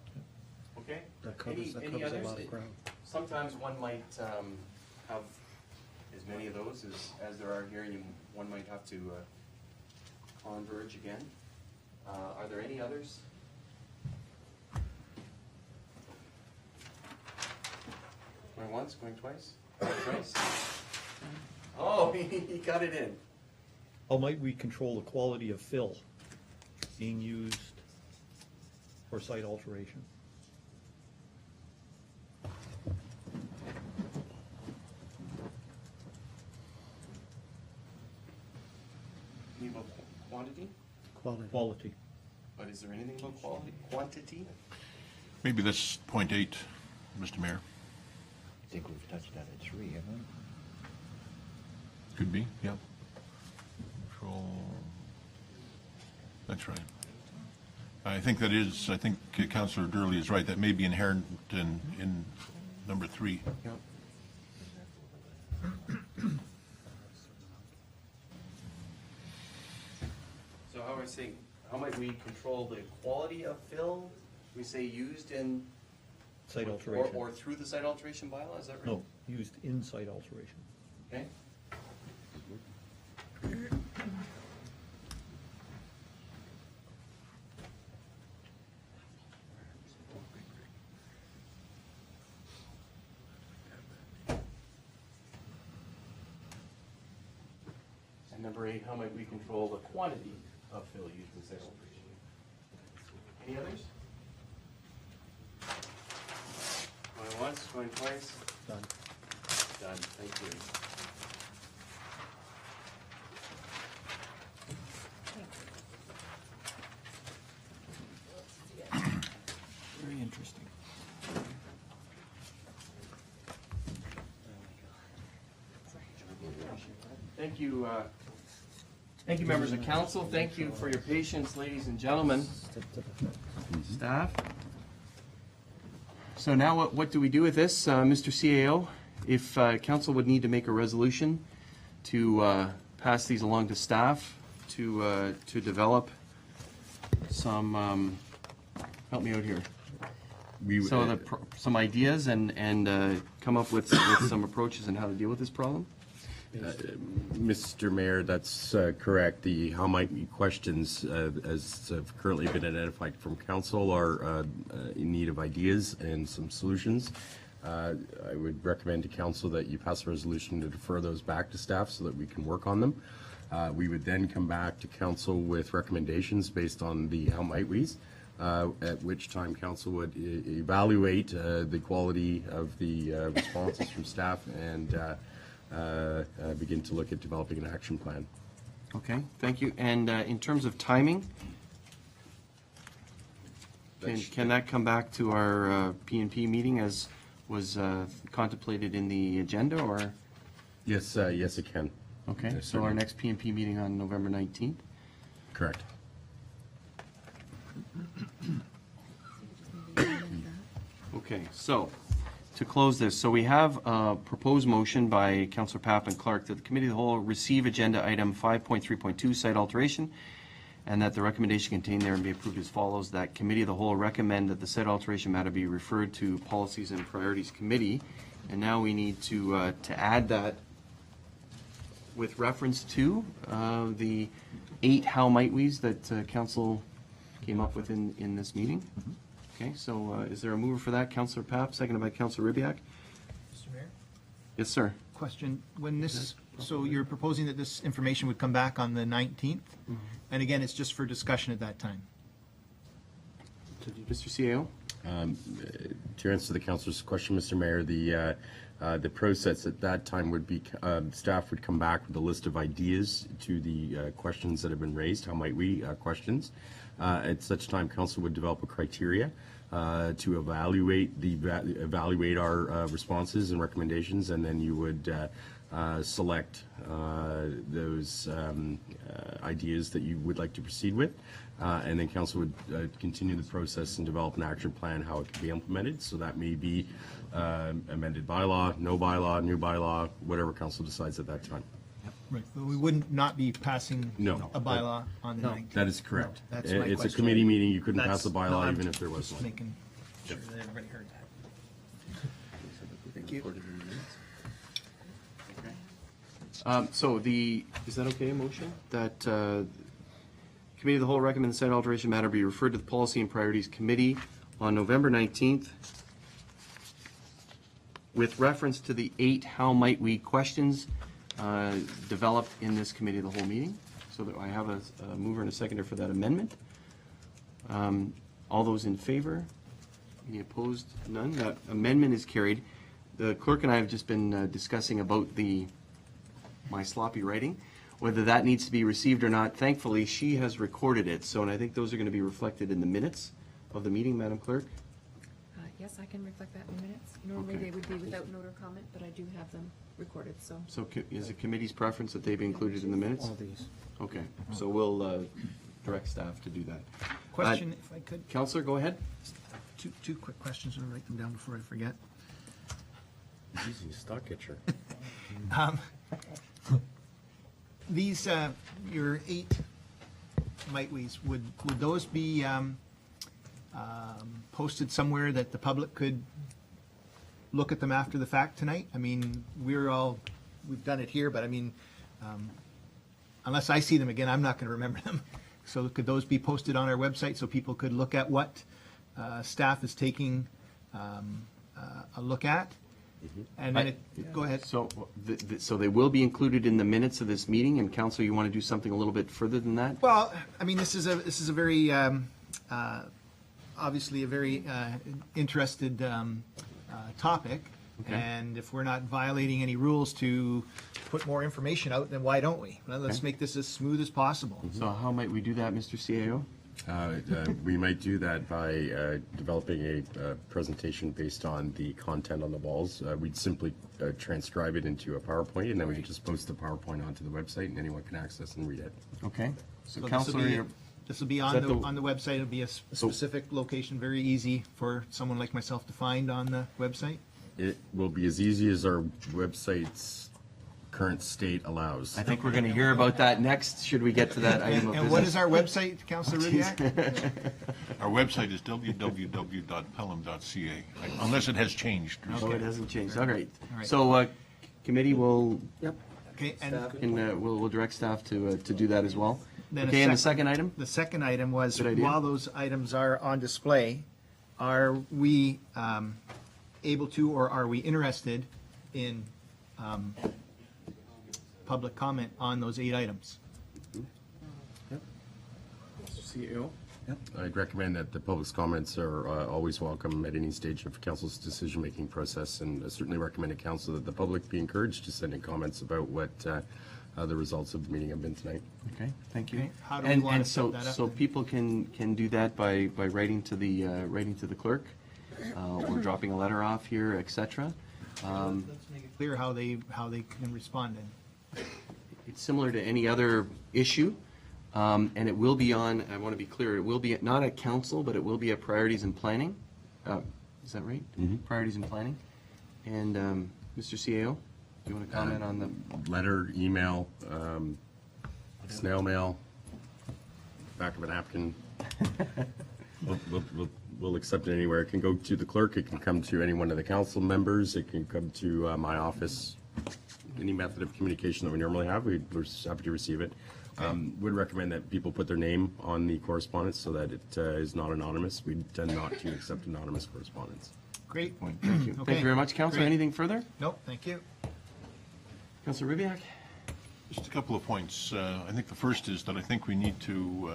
A: Okay.
B: That covers
A: Any
B: a
A: others?
B: lot of ground.
A: Sometimes one might have as many of those as there are here, and one might have to converge again. Are there any others? Going once, going twice? Twice? Oh, he got it in.
H: How might we control the quality of fill being used for site alteration?
A: Any about quantity?
H: Quality.
A: But is there anything about quality? Quantity?
E: Maybe that's point 8, Mr. Mayor.
C: I think we've touched that at 3, haven't we?
E: Could be, yep. Control. That's right. I think Councillor Durley is right. That may be inherent in number 3.
A: Yep. So how are we saying, how might we control the quality of fill? We say used in.
H: Site alteration.
A: Or through the site alteration bylaw, is that right?
H: No, used in site alteration.
A: Okay. And number 8, how might we control the quantity of fill used in site alteration? Any others? Going once, going twice?
B: Done.
A: Done, thank you.
H: Very interesting.
A: Thank you, members of council. Thank you for your patience, ladies and gentlemen. Staff. So now what do we do with this, Mr. CAO? If council would need to make a resolution to pass these along to staff to develop some, help me out here. Some ideas and come up with some approaches on how to deal with this problem?
I: Mr. Mayor, that's correct. The how might we questions, as have currently been identified from council, are in need of ideas and some solutions. I would recommend to council that you pass a resolution to defer those back to staff so that we can work on them. We would then come back to council with recommendations based on the how might we's, at which time council would evaluate the quality of the responses from staff and begin to look at developing an action plan.
A: Okay, thank you. And in terms of timing, can that come back to our P&P meeting as was contemplated in the agenda, or?
I: Yes, yes, it can.
A: Okay,
I: Yes,
A: so our
I: certainly.
A: next P&P meeting on November 19th?
I: Correct.
A: Okay, so, to close this, so we have a proposed motion by Councillor Papp and Clark that the Committee of the Whole receive agenda item 5.3.2, site alteration, and that the recommendation contained therein be approved as follows, that Committee of the Whole recommend that the said alteration matter be referred to Policies and Priorities Committee. And now we need to add that with reference to the 8 how might we's that council came up with in this meeting. Okay, so is there a mover for that? Councillor Papp, seconded by Councillor Ribbiak.
D: Mr. Mayor?
A: Yes, sir.
D: Question, when this, so you're proposing that this information would come back on the 19th? And again, it's just for discussion at that time?
A: Mr. CAO?
I: To answer the councillor's question, Mr. Mayor, the process at that time would be, staff would come back with a list of ideas to the questions that have been raised, how might we questions. At such time, council would develop a criteria to evaluate our responses and recommendations, and then you would select those ideas that you would like to proceed with. And then council would continue the process and develop an action plan, how it can be implemented. So that may be amended bylaw, no bylaw, new bylaw, whatever council decides at that time.
D: Right, but we wouldn't not be passing
I: No.
D: a bylaw on the 19th?
I: That is correct.
D: That's my
I: It's a
D: question.
I: committee meeting, you couldn't pass a
D: No,
I: bylaw
D: I'm
I: even if there was
D: just
I: one.
D: making sure that everybody heard that. Thank you.
A: So is that okay, a motion? That Committee of the Whole recommend the said alteration matter be referred to the Policy and Priorities Committee on November 19th with reference to the 8 how might we questions developed in this Committee of the Whole meeting. So that I have a mover and a seconder for that amendment. All those in favor? Any opposed? None. That amendment is carried. The clerk and I have just been discussing about my sloppy writing, whether that needs to be received or not. Thankfully, she has recorded it, so, and I think those are going to be reflected in the minutes of the meeting, Madam Clerk.
K: Yes, I can reflect that in the minutes. Normally
A: Okay.
K: they would be without note or comment, but I do have them recorded, so.
A: So is it committee's preference that they be included in the minutes?
B: All these.
A: Okay, so we'll direct staff to do that.
D: Question, if I could,
A: Counselor, go ahead.
D: two quick questions, I'll write them down before I forget.
I: Easy, stock catcher.
D: These, your 8 might we's, would those be posted somewhere that the public could look at them after the fact tonight? I mean, we've done it here, but I mean, unless I see them again, I'm not going to remember them. So could those be posted on our website so people could look at what staff is taking a look at? And then, go ahead.
A: So, so they will be included in the minutes of this meeting, and Counsel, you want to do something a little bit further than that?
D: Well, I mean, this is a very, obviously a very interested topic.
A: Okay.
D: And if we're not violating any rules to put more information out, then why don't we? Well, let's
A: Okay.
D: make this as smooth as possible.
A: So how might we do that, Mr. CAO?
I: We might do that by developing a presentation based on the content on the walls. We'd simply transcribe it into a PowerPoint, and then we can just post the PowerPoint onto the website, and anyone can access and read it.
A: Okay. So
D: So
A: Counselor,
D: this will be
A: Is
D: on
A: that
D: the,
A: the-
D: on the website. It'll be a specific location, very easy for someone like myself to find on the website.
I: It will be as easy as our website's current state allows.
A: I think we're going to hear about that next, should we get to that item of business.
D: And what is our website, Councilor Ribbiak?
E: Our website is www.pelham.ca, unless it has changed.
A: Oh, it hasn't changed, all right.
D: All right.
A: So, committee will,
D: Okay, and
A: and we'll direct staff to do that as well.
D: Then a
A: Okay, and the
D: sec-
A: second item?
D: the second item was,
A: Good idea.
D: while those items are on display, are we able to, or are we interested in public comment on those 8 items?
A: CEO?
I: I'd recommend that the public's comments are always welcome at any stage of council's decision-making process, and I certainly recommend to council that the public be encouraged to send in comments about what the results of the meeting have been tonight.
A: Okay, thank you.
D: Okay, how do we
A: And-
D: wanna
A: and
D: set
A: so
D: that up
A: So
D: then?
A: people can do that by writing to the clerk, or dropping a letter off here, et cetera.
D: Let's make it clear how they can respond then.
A: It's similar to any other issue, and it will be on, I want to be clear, it will be not at council, but it will be at priorities and planning. Is that right? Priorities and planning. And Mr. CAO, do you want to comment on the,
I: Letter, email, snail mail, back of a napkin. We'll accept it anywhere. It can go to the clerk, it can come to any one of the council members, it can come to my office. Any method of communication that we normally have, we're happy to receive it. Would recommend that people put their name on the correspondence so that it is not anonymous. We tend not to accept anonymous correspondence.
D: Great.
A: Thank you. Thank you very much, Councillor.
D: Great.
A: Anything further?
D: Nope, thank you.
A: Councillor Rybak?
E: Just a couple of points. I think the first is that I think we need to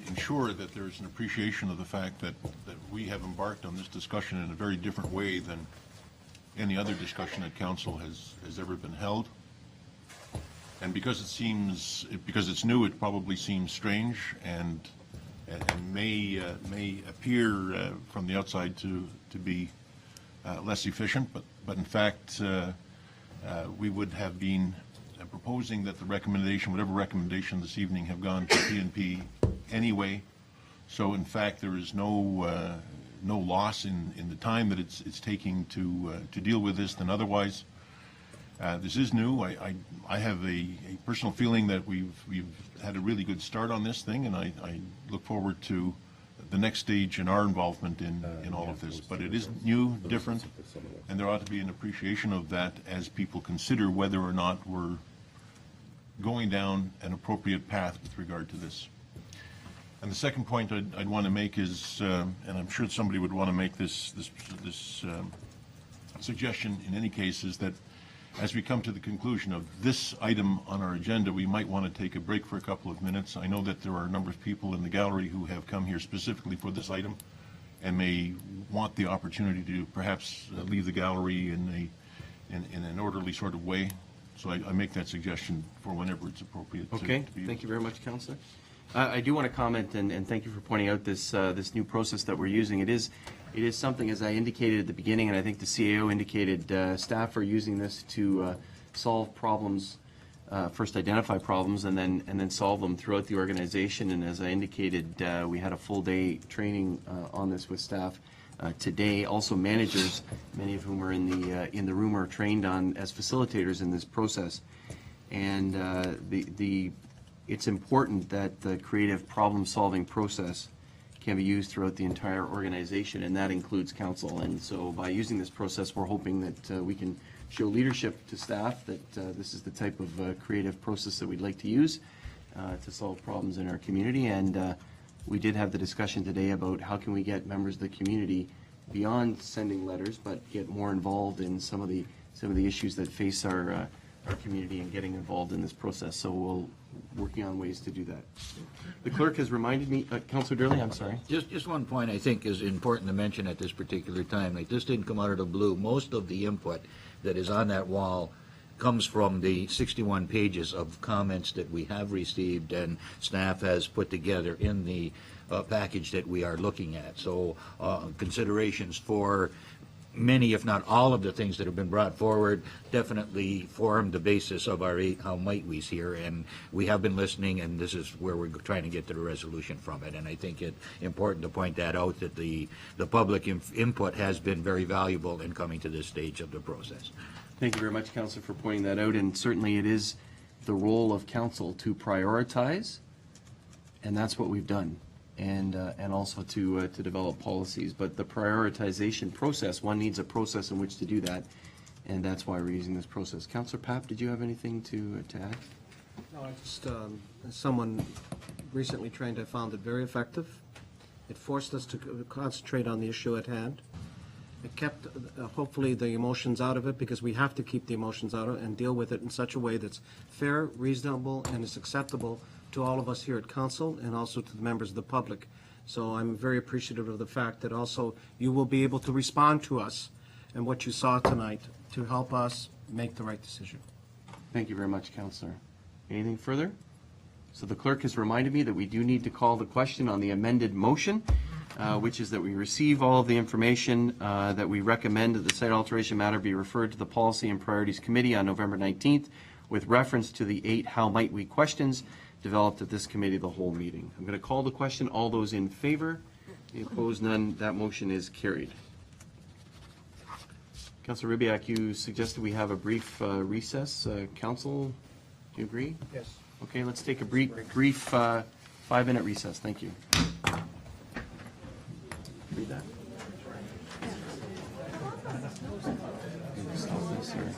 E: ensure that there's an appreciation of the fact that we have embarked on this discussion in a very different way than any other discussion at council has ever been held. And because it's new, it probably seems strange and may appear from the outside to be less efficient, but in fact, we would have been proposing that the recommendation, whatever recommendation this evening, have gone to P&P anyway. So in fact, there is no loss in the time that it's taking to deal with this than otherwise. This is new. I have a personal feeling that we've had a really good start on this thing, and I look forward to the next stage in our involvement in all of this. But it is new, different, and there ought to be an appreciation of that as people consider whether or not we're going down an appropriate path with regard to this. And the second point I'd want to make is, and I'm sure somebody would want to make this suggestion in any case, is that as we come to the conclusion of this item on our agenda, we might want to take a break for a couple of minutes. I know that there are a number of people in the gallery who have come here specifically for this item and may want the opportunity to perhaps leave the gallery in an orderly sort of way. So I make that suggestion for whenever it's appropriate.
A: Okay, thank you very much, Councillor. I do want to comment, and thank you for pointing out this new process that we're using. It is something, as I indicated at the beginning, and I think the CAO indicated, staff are using this to solve problems, first identify problems, and then solve them throughout the organization. And as I indicated, we had a full day training on this with staff today. Also, managers, many of whom are in the room, are trained on as facilitators in this process. And it's important that the creative problem-solving process can be used throughout the entire organization, and that includes council. And so by using this process, we're hoping that we can show leadership to staff that this is the type of creative process that we'd like to use to solve problems in our community. And we did have the discussion today about how can we get members of the community beyond sending letters, but get more involved in some of the issues that face our community and getting involved in this process. So we're working on ways to do that. The clerk has reminded me, Councillor Durley, I'm sorry.
C: Just one point I think is important to mention at this particular time. Like, this didn't come out of the blue. Most of the input that is on that wall comes from the 61 pages of comments that we have received and staff has put together in the package that we are looking at. So considerations for many, if not all, of the things that have been brought forward definitely form the basis of our how might we's here, and we have been listening, and this is where we're trying to get to the resolution from it. And I think it's important to point that out, that the public input has been very valuable in coming to this stage of the process.
A: Thank you very much, Councillor, for pointing that out. And certainly it is the role of council to prioritize, and that's what we've done. And also to develop policies. But the prioritization process, one needs a process in which to do that, and that's why we're using this process. Councillor Papp, did you have anything to add?
B: No, I just, as someone recently trained, I found it very effective. It forced us to concentrate on the issue at hand. It kept, hopefully, the emotions out of it, because we have to keep the emotions out of it and deal with it in such a way that's fair, reasonable, and is acceptable to all of us here at council and also to the members of the public. So I'm very appreciative of the fact that also you will be able to respond to us and what you saw tonight to help us make the right decision.
A: Thank you very much, Councillor. Anything further? So the clerk has reminded me that we do need to call the question on the amended motion, which is that we receive all of the information that we recommend that the site alteration matter be referred to the Policy and Priorities Committee on November 19th with reference to the 8 how might we questions developed at this committee of the whole meeting. I'm going to call the question. All those in favor? Any opposed? None. That motion is carried. Councillor Rybak, you suggested we have a brief recess. Council, do you agree?
D: Yes.
A: Okay, let's take a brief 5-minute recess. Thank you. Read that. Stop this here.